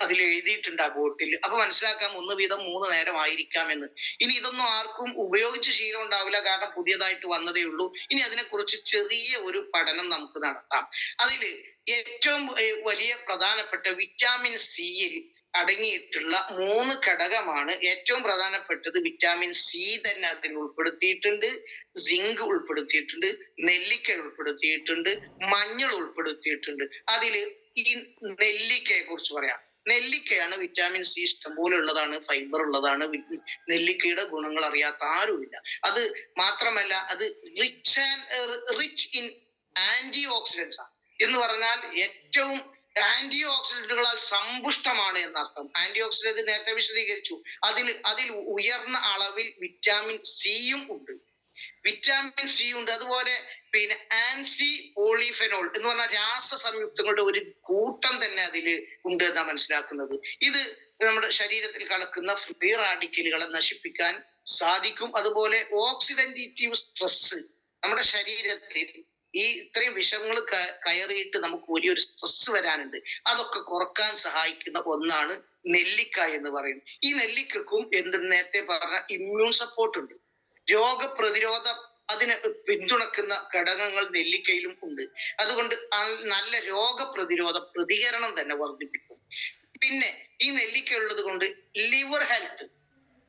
അതിൽ എഴുതിയിട്ടുണ്ട് ആ ബോട്ടിൽ. അപ്പൊ മനസ്സിലാക്കാം 1 വീതം 3 നേരം ആയിരിക്കാം എന്ന്. ഇനി ഇതൊന്നും ആർക്കും ഉപയോഗിച്ച് ശീലം ഉണ്ടാവില്ല, കാരണം പുതിയതായിട്ട് വന്നതേ ഉള്ളൂ. ഇനി അതിനെക്കുറിച്ച് ചെറിയ ഒരു പഠനം നമുക്ക് നടത്താം. അതില് ഏറ്റവും വലിയ പ്രധാനപ്പെട്ട വിറ്റാമിൻ സിയിൽ അടങ്ങിയിട്ടുള്ള 3 ഘടകമാണ്. ഏറ്റവും പ്രധാനപ്പെട്ടത് വിറ്റാമിൻ സി തന്നെ അതിൽ ഉൾപ്പെടുത്തിയിട്ടുണ്ട്, സിങ്ക് ഉൾപ്പെടുത്തിയിട്ടുണ്ട്, നെല്ലിക്ക ഉൾപ്പെടുത്തിയിട്ടുണ്ട്, മഞ്ഞൾ ഉൾപ്പെടുത്തിയിട്ടുണ്ട്. അതിൽ ഈ നെല്ലിക്കയെ കുറിച്ച് പറയാം. നെല്ലിക്കയാണ് വിറ്റാമിൻ സി ഇഷ്ടംപോലെ ഉള്ളതാണ്, ഫൈബർ ഉള്ളതാണ്. നെല്ലിക്കയുടെ ഗുണങ്ങൾ അറിയാത്ത ആരുമില്ല. അത് മാത്രമല്ല അത് റിച്ച് ഇൻ ആന്റി ഓക്സിഡൻസ് ആണ്. എന്ന് പറഞ്ഞാൽ ഏറ്റവും ആന്റി ഓക്സിഡന്റുകളാൽ സമ്പുഷ്ടമാണ് എന്നർത്ഥം. ആന്റി ഓക്സിഡന്റ് നേരത്തെ വിശദീകരിച്ചു. അതിൽ ഉയർന്ന അളവിൽ വിറ്റാമിൻ സിയും ഉണ്ട്, വിറ്റാമിൻ സി ഉണ്ട്. അതുപോലെ പിന്നെ ആൻസി പോളിഫെനോൾ എന്ന് പറഞ്ഞ രാസ സംയുക്തങ്ങളുടെ ഒരു കൂട്ടം തന്നെ അതിൽ ഉണ്ട് എന്നാണ് മനസ്സിലാക്കുന്നത്. ഇത് നമ്മുടെ ശരീരത്തിൽ കലക്കുന്ന ഫ്രീ റാഡിക്കലുകളെ നശിപ്പിക്കാൻ സാധിക്കും. അതുപോലെ ഓക്സിഡന്റേറ്റീവ് സ്ട്രെസ്, നമ്മുടെ ശരീരത്തിൽ ഈ ഇത്രയും വിഷങ്ങൾ കയറിയിട്ട് നമുക്ക് വലിയൊരു സ്ട്രെസ് വരാനുണ്ട്, അതൊക്കെ കുറക്കാൻ സഹായിക്കുന്ന ഒന്നാണ് നെല്ലിക്ക എന്ന് പറയുന്നത്. ഈ നെല്ലിക്കും നേരത്തെ പറഞ്ഞ ഇമ്മ്യൂൺ സപ്പോർട്ട് ഉണ്ട്, രോഗപ്രതിരോധ അതിനെ പിന്തുണക്കുന്ന ഘടകങ്ങൾ നെല്ലിക്കയിലും ഉണ്ട്. അതുകൊണ്ട് നല്ല രോഗപ്രതിരോധ പ്രതികരണം തന്നെ വർദ്ധിപ്പിക്കും. പിന്നെ ഈ നെല്ലിക്ക ഉള്ളത് കൊണ്ട് ലിവർ ഹെൽത്ത്,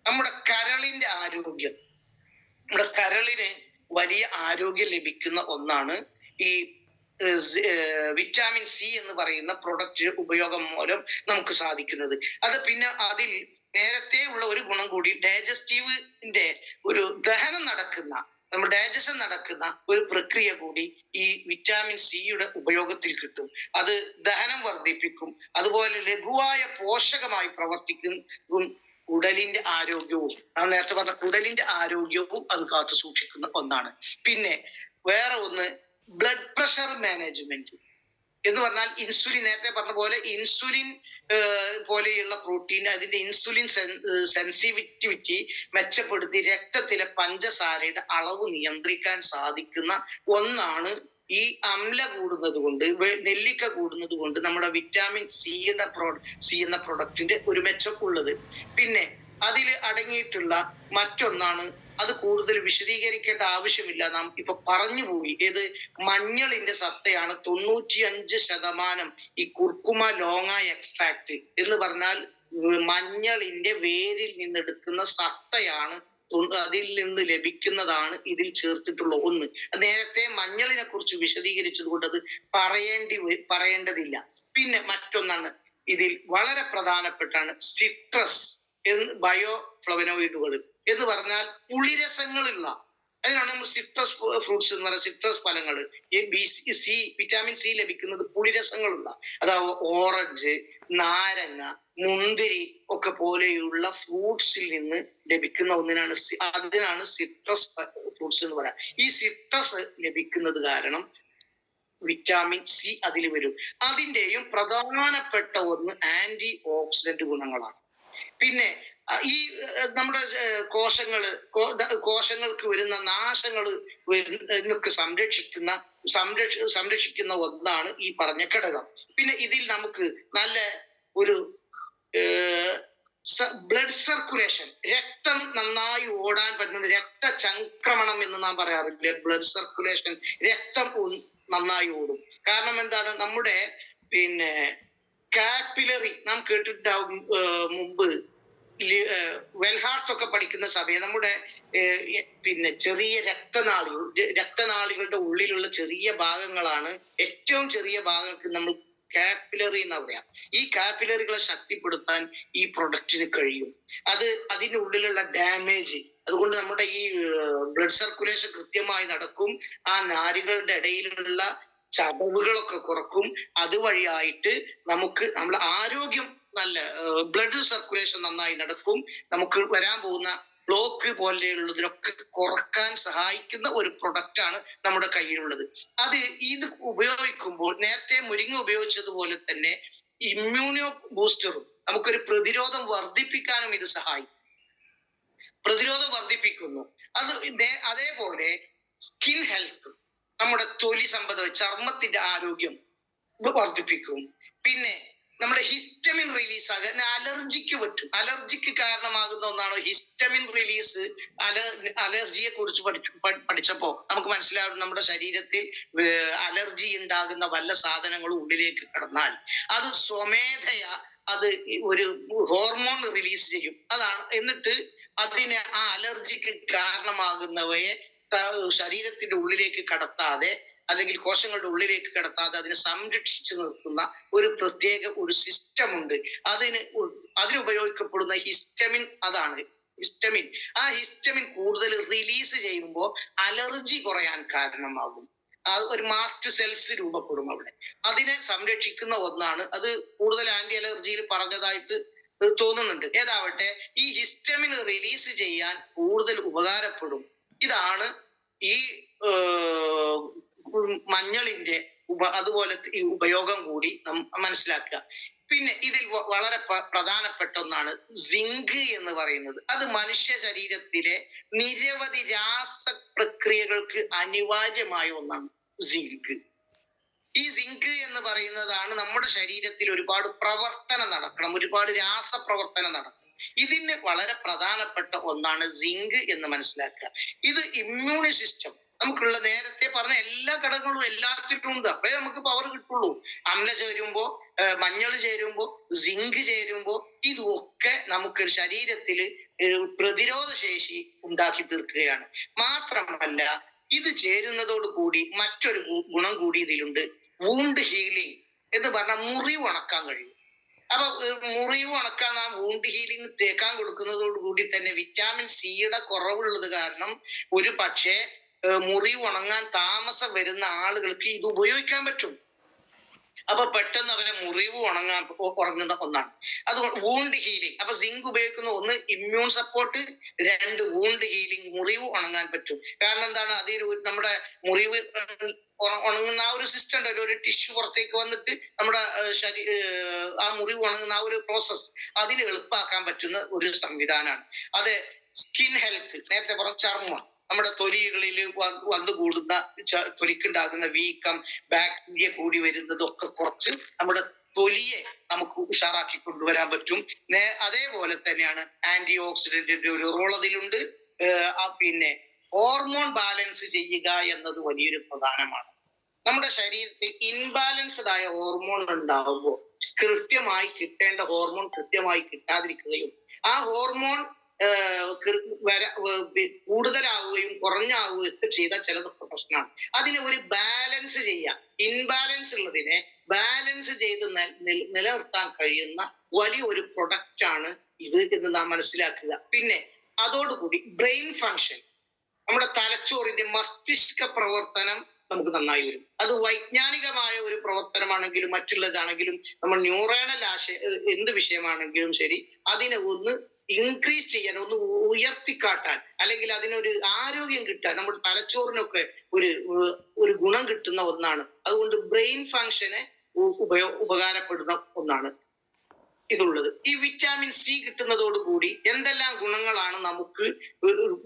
നമ്മുടെ കരളിന്റെ ആരോഗ്യം, നമ്മുടെ കരളിന് വലിയ ആരോഗ്യം ലഭിക്കുന്ന ഒന്നാണ് ഈ വിറ്റാമിൻ സി എന്ന് പറയുന്ന പ്രൊഡക്റ്റ് ഉപയോഗം മൂലം നമുക്ക് സാധിക്കുന്നത്. അത് പിന്നെ അതിൽ നേരത്തെ ഉള്ള ഒരു ഗുണം കൂടി, ഡൈജസ്റ്റീവിന്റെ ഒരു ദഹനം നടക്കുന്ന, നമ്മുടെ ഡൈജഷൻ നടക്കുന്ന ഒരു പ്രക്രിയ കൂടി ഈ വിറ്റാമിൻ സിയുടെ ഉപയോഗത്തിൽ കിട്ടും. അത് ദഹനം വർദ്ധിപ്പിക്കും. അതുപോലെ ലഘുവായ പോഷകമായി പ്രവർത്തിക്കും. കുടലിന്റെ ആരോഗ്യവും, ഞാൻ നേരത്തെ പറഞ്ഞ കുടലിന്റെ ആരോഗ്യവും അത് കാത്തു സൂക്ഷിക്കുന്ന ഒന്നാണ്. പിന്നെ വേറെ ഒന്ന് ബ്ലഡ് പ്രഷർ മാനേജ്മെന്റ് എന്ന് പറഞ്ഞാൽ ഇൻസുലിൻ, നേരത്തെ പറഞ്ഞ പോലെ ഇൻസുലിൻ പോലെയുള്ള പ്രോട്ടീൻ, അതിന്റെ ഇൻസുലിൻ സെൻസിറ്റിവിറ്റി മെച്ചപ്പെടുത്തി രക്തത്തിലെ പഞ്ചസാരയുടെ അളവ് നിയന്ത്രിക്കാൻ സാധിക്കുന്ന ഒന്നാണ്. ഈ അമ്ല കൂടുന്നത് കൊണ്ട്, നെല്ലിക്ക കൂടുന്നത് കൊണ്ട് നമ്മുടെ വിറ്റാമിൻ സി എന്ന പ്രൊഡക്റ്റിന്റെ ഒരു മെച്ചം ഉള്ളത്. പിന്നെ അതിൽ അടങ്ങിയിട്ടുള്ള മറ്റൊന്നാണ്, അത് കൂടുതൽ വിശദീകരിക്കേണ്ട ആവശ്യമില്ല, നാം ഇപ്പൊ പറഞ്ഞു പോയി. ഏത് മഞ്ഞളിന്റെ സത്തയാണ് 95% ഈ കുർക്കുമ ലോങ്ങ എക്സ്ട്രാക്ട് എന്ന് പറഞ്ഞാൽ മഞ്ഞളിന്റെ വേരിൽ നിന്നെടുക്കുന്ന സത്തയാണ്, അതിൽ നിന്ന് ലഭിക്കുന്നതാണ് ഇതിൽ ചേർത്തിട്ടുള്ള ഒന്ന്. നേരത്തെ മഞ്ഞളിനെ കുറിച്ച് വിശദീകരിച്ചത് കൊണ്ട് അത് പറയേണ്ടതില്ല. പിന്നെ മറ്റൊന്നാണ് ഇതിൽ വളരെ പ്രധാനപ്പെട്ടാണ് സിട്രസ് ബയോഫ്ലവനോയിഡുകൾ എന്ന് പറഞ്ഞാൽ പുളിരസങ്ങളുള്ള, അതിനാണ് നമ്മൾ സിട്രസ് ഫ്രൂട്ട്സ് എന്ന് പറയുന്നത്. സിട്രസ് ഫലങ്ങൾ, വിറ്റാമിൻ സി ലഭിക്കുന്നത് പുളിരസങ്ങളുള്ള, അതായത് ഓറഞ്ച്, നാരങ്ങ, മുന്തിരി ഒക്കെ പോലെയുള്ള ഫ്രൂട്ട്സിൽ നിന്ന് ലഭിക്കുന്ന അതിനാണ് സിട്രസ് ഫ്രൂട്ട്സ് എന്ന് പറയാം. ഈ സിട്രസ് ലഭിക്കുന്നത് കാരണം വിറ്റാമിൻ സി അതിൽ വരും. അതിൻ്റെയും പ്രധാനപ്പെട്ട ഒന്ന് ആന്റി ഓക്സിഡന്റ് ഗുണങ്ങളാണ്. പിന്നെ ഈ നമ്മുടെ കോശങ്ങൾക്ക് വരുന്ന നാശങ്ങൾ എന്നൊക്കെ സംരക്ഷിക്കുന്ന ഒന്നാണ് ഈ പറഞ്ഞ ഘടകം. പിന്നെ ഇതിൽ നമുക്ക് നല്ല ഒരു ബ്ലഡ് സർക്കുലേഷൻ, രക്തം നന്നായി ഓടാൻ പറ്റുന്നത്, രക്തചംക്രമണം എന്ന് നാം പറയാറില്ലേ, ബ്ലഡ് സർക്കുലേഷൻ, രക്തം നന്നായി ഓടും. കാരണം എന്താണ്, നമ്മുടെ പിന്നെ കാപ്പിലറി നാം കേട്ടിട്ടുണ്ടാവും മുമ്പ് വെൽഹാർട്ട് ഒക്കെ പഠിക്കുന്ന സമയം നമ്മുടെ പിന്നെ ചെറിയ രക്തനാളികളുടെ ഉള്ളിലുള്ള ചെറിയ ഭാഗങ്ങളാണ്, ഏറ്റവും ചെറിയ ഭാഗങ്ങൾക്ക് നമ്മൾ കാപ്പിലറി എന്ന് പറയാം. ഈ കാപ്പിലറികളെ ശക്തിപ്പെടുത്താൻ ഈ പ്രൊഡക്റ്റിന് കഴിയും. അതിൻ്റെ ഉള്ളിലുള്ള ഡാമേജ്, അതുകൊണ്ട് നമ്മുടെ ഈ ബ്ലഡ് സർക്കുലേഷൻ കൃത്യമായി നടക്കും. ആ നാരുകളുടെ ഇടയിലുള്ള ചതവുകളൊക്കെ കുറക്കും. അതുവഴിയായിട്ട് നമുക്ക് നമ്മുടെ ആരോഗ്യം, നല്ല ബ്ലഡ് സർക്കുലേഷൻ നന്നായി നടക്കും. നമുക്ക് വരാൻ പോകുന്ന ബ്ലോക്ക് പോലെയുള്ളതിനൊക്കെ കുറക്കാൻ സഹായിക്കുന്ന ഒരു പ്രൊഡക്റ്റ് ആണ് നമ്മുടെ കയ്യിലുള്ളത്. ഇത് ഉപയോഗിക്കുമ്പോൾ നേരത്തെ മുരിങ്ങ ഉപയോഗിച്ചതുപോലെ തന്നെ ഇമ്മ്യൂണോ ബൂസ്റ്ററും, നമുക്കൊരു പ്രതിരോധം വർദ്ധിപ്പിക്കാനും ഇത് സഹായിക്കും. പ്രതിരോധം വർദ്ധിപ്പിക്കുന്നു. അതേപോലെ സ്കിൻ ഹെൽത്ത്, നമ്മുടെ തൊലി സംബന്ധ ചർമ്മത്തിന്റെ ആരോഗ്യം വർദ്ധിപ്പിക്കും. പിന്നെ നമ്മുടെ ഹിസ്റ്റമിൻ റിലീസ് ആകാൻ അലർജിക്ക് പറ്റും. അലർജിക്ക് കാരണമാകുന്ന ഒന്നാണ് ഹിസ്റ്റമിൻ റിലീസ്. അലർജിയെ കുറിച്ച് പഠിച്ചപ്പോ നമുക്ക് മനസ്സിലാവും, നമ്മുടെ ശരീരത്തിൽ അലർജി ഉണ്ടാകുന്ന വല്ല സാധനങ്ങളും ഉള്ളിലേക്ക് കടന്നാൽ അത് സ്വമേധയാ ഒരു ഹോർമോൺ റിലീസ് ചെയ്യും. എന്നിട്ട് അതിനെ ആ അലർജിക്ക് കാരണമാകുന്നവയെ ശരീരത്തിന്റെ ഉള്ളിലേക്ക് കടത്താതെ, അല്ലെങ്കിൽ കോശങ്ങളുടെ ഉള്ളിലേക്ക് കടത്താതെ അതിനെ സംരക്ഷിച്ചു നിർത്തുന്ന ഒരു പ്രത്യേക ഒരു സിസ്റ്റം ഉണ്ട്. അതിനുപയോഗിക്കപ്പെടുന്ന ഹിസ്റ്റമിൻ, അതാണ് ഹിസ്റ്റമിൻ. ആ ഹിസ്റ്റമിൻ കൂടുതൽ റിലീസ് ചെയ്യുമ്പോൾ അലർജി കുറയാൻ കാരണമാകും. ഒരു മാസ്റ്റ് സെൽസ് രൂപപ്പെടും അവിടെ. അതിനെ സംരക്ഷിക്കുന്ന ഒന്നാണ്. അത് കൂടുതൽ ആന്റി അലർജിയിൽ പറഞ്ഞതായിട്ട് തോന്നുന്നുണ്ട്. ഏതാവട്ടെ, ഈ ഹിസ്റ്റമിൻ റിലീസ് ചെയ്യാൻ കൂടുതൽ ഉപകാരപ്പെടും. ഇതാണ് ഈ മഞ്ഞളിന്റെ അതുപോലെ ഈ ഉപയോഗം കൂടി മനസ്സിലാക്കുക. പിന്നെ ഇതിൽ വളരെ പ്രധാനപ്പെട്ട ഒന്നാണ് സിങ്ക് എന്ന് പറയുന്നത്. അത് മനുഷ്യ ശരീരത്തിലെ നിരവധി രാസപ്രക്രിയകൾക്ക് അനിവാര്യമായ ഒന്നാണ് സിങ്ക്. ഈ സിങ്ക് എന്ന് പറയുന്നതാണ് നമ്മുടെ ശരീരത്തിൽ ഒരുപാട് പ്രവർത്തനം നടക്കണം, ഒരുപാട് രാസപ്രവർത്തനം നടക്കണം. ഇതിന് വളരെ പ്രധാനപ്പെട്ട ഒന്നാണ് സിങ്ക് എന്ന് മനസ്സിലാക്കുക. ഇത് ഇമ്മ്യൂണി സിസ്റ്റം, നമുക്കുള്ള നേരത്തെ പറഞ്ഞ എല്ലാ ഘടകങ്ങളും എല്ലാത്തിലും ഉണ്ട്. അപ്പഴേ നമുക്ക് പവർ കിട്ടുള്ളൂ. അമ്ല ചേരുമ്പോ, മഞ്ഞൾ ചേരുമ്പോ, സിങ്ക് ചേരുമ്പോ, ഇതൊക്കെ നമുക്ക് ശരീരത്തിൽ പ്രതിരോധ ശേഷി ഉണ്ടാക്കി തീർക്കുകയാണ്. മാത്രമല്ല, ഇത് ചേരുന്നതോട് കൂടി മറ്റൊരു ഗുണം കൂടി ഇതിലുണ്ട്. വൂണ്ട് ഹീലിംഗ് എന്ന് പറഞ്ഞാൽ മുറിവ് ഉണക്കാൻ കഴിയും. അപ്പൊ മുറിവ് ഉണക്കാൻ ആ വൂണ്ട് ഹീലിംഗ് തേക്കാൻ കൊടുക്കുന്നതോട് കൂടി തന്നെ വിറ്റാമിൻ സിയുടെ കുറവുള്ളത് കാരണം ഒരു പക്ഷേ മുറിവ് ഉണങ്ങാൻ താമസം വരുന്ന ആളുകൾക്ക് ഇത് ഉപയോഗിക്കാൻ പറ്റും. അപ്പൊ പെട്ടെന്ന് അവരെ മുറിവ് ഉറങ്ങുന്ന ഒന്നാണ്. അതുകൊണ്ട് വൂണ്ട് ഹീലിംഗ്. അപ്പൊ സിങ്ക് ഉപയോഗിക്കുന്ന ഒന്ന് ഇമ്മ്യൂൺ സപ്പോർട്ട്, രണ്ട് വൂണ്ട് ഹീലിംഗ്, മുറിവ് ഉണങ്ങാൻ പറ്റും. കാരണം എന്താണ്, അതിൽ നമ്മുടെ മുറിവ് ഉണങ്ങുന്ന ആ ഒരു സിസ്റ്റം ഉണ്ടല്ലോ, ഒരു ടിഷ്യൂ പുറത്തേക്ക് വന്നിട്ട് നമ്മുടെ ആ മുറിവ് ഉണങ്ങുന്ന ആ ഒരു പ്രോസസ് അതിന് എളുപ്പമാക്കാൻ പറ്റുന്ന ഒരു സംവിധാനമാണ്. അത് സ്കിൻ ഹെൽത്ത്, നേരത്തെ പറഞ്ഞ ചർമ്മം, നമ്മുടെ തൊലികളിൽ വന്നുകൂടുന്ന തൊലിക്കുണ്ടാകുന്ന വീക്കം, ബാക്ടീരിയ കൂടി വരുന്നതൊക്കെ കുറച്ച് നമ്മുടെ തൊലിയെ നമുക്ക് ഉഷാറാക്കി കൊണ്ടുവരാൻ പറ്റും. അതേപോലെ തന്നെയാണ് ആന്റി ഓക്സിഡന്റിന്റെ ഒരു റോൾ അതിലുണ്ട്. പിന്നെ ഹോർമോൺ ബാലൻസ് ചെയ്യുക എന്നത് വലിയൊരു പ്രധാനമാണ്. നമ്മുടെ ശരീരത്തിൽ ഇൻബാലൻസ്ഡ് ആയ ഹോർമോൺ ഉണ്ടാവുമ്പോൾ കൃത്യമായി കിട്ടേണ്ട ഹോർമോൺ കൃത്യമായി കിട്ടാതിരിക്കുകയും ആ ഹോർമോൺ കൂടുതലാവുകയും കുറഞ്ഞാവുകയും ഒക്കെ ചെയ്താൽ ചിലതൊക്കെ പ്രശ്നമാണ്. അതിനെ ഒരു ബാലൻസ് ചെയ്യാം. ഇൻബാലൻസ് ഉള്ളതിനെ ബാലൻസ് ചെയ്ത് നിലനിർത്താൻ കഴിയുന്ന വലിയൊരു പ്രൊഡക്റ്റ് ആണ് ഇത് എന്ന് നാം മനസ്സിലാക്കുക. പിന്നെ അതോടുകൂടി ബ്രെയിൻ ഫങ്ഷൻ, നമ്മുടെ തലച്ചോറിന്റെ മസ്തിഷ്ക പ്രവർത്തനം നമുക്ക് നന്നായി വരും. അത് വൈജ്ഞാനികമായ ഒരു പ്രവർത്തനമാണെങ്കിലും മറ്റുള്ളതാണെങ്കിലും നമ്മൾ ന്യൂറോണൽ എന്ത് വിഷയമാണെങ്കിലും ശരി, അതിനെ ഒന്ന് ഇൻക്രീസ് ചെയ്യാൻ, ഒന്ന് ഉയർത്തിക്കാട്ടാൻ, അല്ലെങ്കിൽ അതിനൊരു ആരോഗ്യം കിട്ടാൻ, നമ്മുടെ തലച്ചോറിനൊക്കെ ഒരു ഗുണം കിട്ടുന്ന ഒന്നാണ്. അതുകൊണ്ട് ബ്രെയിൻ ഫങ്ഷന് ഉപകാരപ്പെടുന്ന ഒന്നാണ്. ഇതുള്ളത്. ഈ വിറ്റാമിൻ സി കിട്ടുന്നതോടുകൂടി എന്തെല്ലാം ഗുണങ്ങളാണ് നമുക്ക്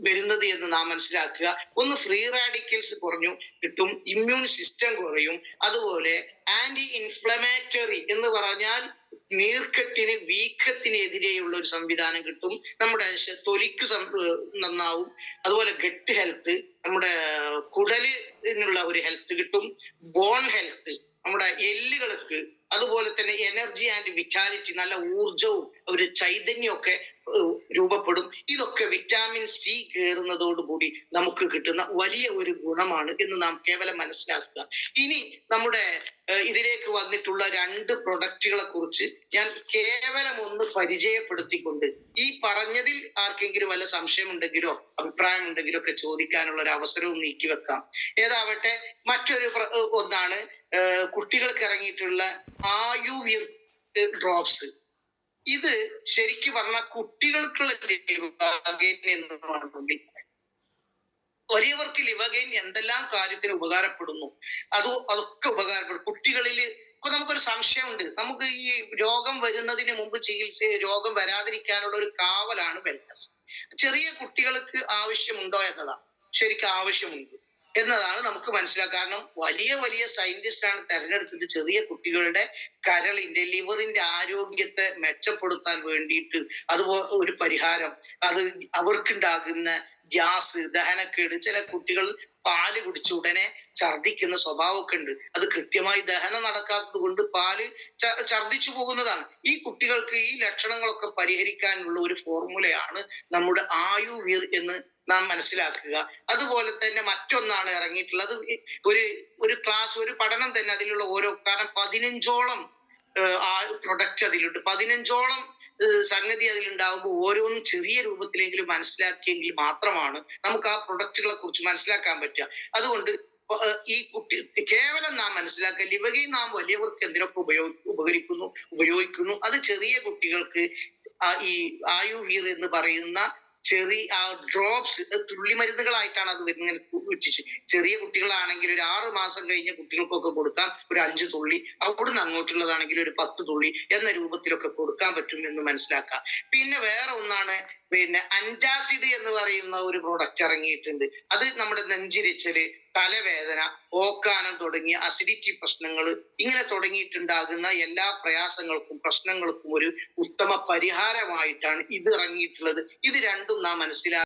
വരുന്നത് എന്ന് നാം മനസ്സിലാക്കുക. ഒന്ന്, ഫ്രീ റാഡിക്കൽസ് കുറഞ്ഞു കിട്ടും, ഇമ്മ്യൂൺ സിസ്റ്റം കുറയും, അതുപോലെ ആന്റി ഇൻഫ്ലമേറ്ററി എന്ന് പറഞ്ഞാൽ നീർക്കെട്ടിന് വീക്കത്തിന് എതിരെയുള്ള ഒരു സംവിധാനം കിട്ടും, നമ്മുടെ തൊലിക്ക് നന്നാവും, അതുപോലെ ഗട്ട് ഹെൽത്ത്, നമ്മുടെ കുടലിനുള്ള ഒരു ഹെൽത്ത് കിട്ടും, ബോൺ ഹെൽത്ത്, നമ്മുടെ എല്ലുകൾക്ക്, അതുപോലെ തന്നെ എനർജി ആൻഡ് വിറ്റാലിറ്റി, നല്ല ഊർജവും ഒരു ചൈതന്യമൊക്കെ രൂപപ്പെടും. ഇതൊക്കെ വിറ്റാമിൻ സി കയറുന്നതോടുകൂടി നമുക്ക് കിട്ടുന്ന വലിയ ഒരു ഗുണമാണ് എന്ന് നാം കേവലം മനസ്സിലാക്കുക. ഇനി നമ്മുടെ ഇതിലേക്ക് വന്നിട്ടുള്ള 2 പ്രൊഡക്റ്റുകളെ കുറിച്ച് ഞാൻ കേവലം ഒന്ന് പരിചയപ്പെടുത്തിക്കൊണ്ട് ഈ പറഞ്ഞതിൽ ആർക്കെങ്കിലും വല്ല സംശയമുണ്ടെങ്കിലോ അഭിപ്രായം ഉണ്ടെങ്കിലോ ഒക്കെ ചോദിക്കാനുള്ള ഒരു അവസരവും നീക്കി വെക്കാം. ഏതാവട്ടെ, മറ്റൊരു ഒന്നാണ് കുട്ടികൾക്ക് ഇറങ്ങിയിട്ടുള്ള ആയുർവേദ ഡ്രോപ്സ്. ഇത് ശരിക്കും പറഞ്ഞാൽ കുട്ടികൾക്കുള്ള വലിയവർക്ക് ലിവഗെയിൻ എന്തെല്ലാം കാര്യത്തിന് ഉപകാരപ്പെടുന്നു അതൊക്കെ ഉപകാരപ്പെടും. കുട്ടികളിൽ ഇപ്പൊ നമുക്കൊരു സംശയമുണ്ട്, നമുക്ക് ഈ രോഗം വരുന്നതിന് മുമ്പ് രോഗം വരാതിരിക്കാനുള്ള ഒരു കാവലാണ് വെൽനസ്. ചെറിയ കുട്ടികൾക്ക് ആവശ്യമുണ്ടോ എന്നതാണ്, ശരിക്കും ആവശ്യമുണ്ട് എന്നതാണ് നമുക്ക് മനസ്സിലാക്കുക. കാരണം വലിയ വലിയ സയന്റിസ്റ്റ് ആണ് തെരഞ്ഞെടുത്തത് ചെറിയ കുട്ടികളുടെ കരളിന്റെ ലിവറിന്റെ ആരോഗ്യത്തെ മെച്ചപ്പെടുത്താൻ വേണ്ടിയിട്ട്. അതുപോലെ ഒരു പരിഹാരം, അത് അവർക്കുണ്ടാകുന്ന ഗ്യാസ്, ദഹനക്കേട്, ചില കുട്ടികൾ പാല് കുടിച്ച ഉടനെ ഛർദിക്കുന്ന സ്വഭാവമൊക്കെ ഉണ്ട്. അത് കൃത്യമായി ദഹനം നടക്കാത്തത് കൊണ്ട് പാല് ഛർദിച്ചു പോകുന്നതാണ്. ഈ കുട്ടികൾക്ക് ഈ ലക്ഷണങ്ങളൊക്കെ പരിഹരിക്കാനുള്ള ഒരു ഫോർമുലയാണ് നമ്മുടെ ആയുർവേദ എന്ന് നാം മനസ്സിലാക്കുക. അതുപോലെ തന്നെ മറ്റൊന്നാണ് ഇറങ്ങിയിട്ടുള്ളത്, ഒരു പഠനം തന്നെ അതിലുള്ള കാരണം 15ഓളം പ്രൊഡക്റ്റ് അതിലുണ്ട്. 15ഓളം സംഗതി അതിലുണ്ടാകുമ്പോൾ ഓരോന്നും ചെറിയ രൂപത്തിലെങ്കിലും മനസ്സിലാക്കിയെങ്കിൽ മാത്രമാണ് നമുക്ക് ആ പ്രൊഡക്റ്റുകളെ കുറിച്ച് മനസ്സിലാക്കാൻ പറ്റുക. അതുകൊണ്ട് ഈ കേവലം നാം മനസ്സിലാക്കുക, ലിവഗെയിൻ നാം വലിയവർക്ക് എന്തിനൊക്കെ ഉപയോഗിക്കുന്നു, അത് ചെറിയ കുട്ടികൾക്ക് ഈ ആയുർവേദ എന്ന് പറയുന്ന ചെറിയ ഡ്രോപ്സ്, തുള്ളിമരുന്നുകളായിട്ടാണ് അത് ഇങ്ങനെ വെച്ചിട്ട്. ചെറിയ കുട്ടികളാണെങ്കിൽ ഒരു 6 മാസം കഴിഞ്ഞ കുട്ടികൾക്കൊക്കെ കൊടുക്കാം, ഒരു 5 തുള്ളി, അവിടുന്ന് അങ്ങോട്ടുള്ളതാണെങ്കിൽ ഒരു 10 തുള്ളി എന്ന രൂപത്തിലൊക്കെ കൊടുക്കാൻ പറ്റും എന്ന് മനസ്സിലാക്കാം. പിന്നെ വേറെ ഒന്നാണ് അൻറ്റാസിഡ് എന്ന് പറയുന്ന ഒരു പ്രൊഡക്റ്റ് ഇറങ്ങിയിട്ടുണ്ട്. അത് നമ്മുടെ നെഞ്ചിരിച്ചല്, തലവേദന, ഓക്കാനം തുടങ്ങിയ അസിഡിറ്റി പ്രശ്നങ്ങൾ, ഇങ്ങനെ തുടങ്ങിയിട്ടുണ്ടാകുന്ന എല്ലാ പ്രയാസങ്ങൾക്കും പ്രശ്നങ്ങൾക്കും ഒരു ഉത്തമ പരിഹാരമായിട്ടാണ് ഇത് ഇറങ്ങിയിട്ടുള്ളത്. ഇത് രണ്ടും നാം മനസ്സിലാക്കി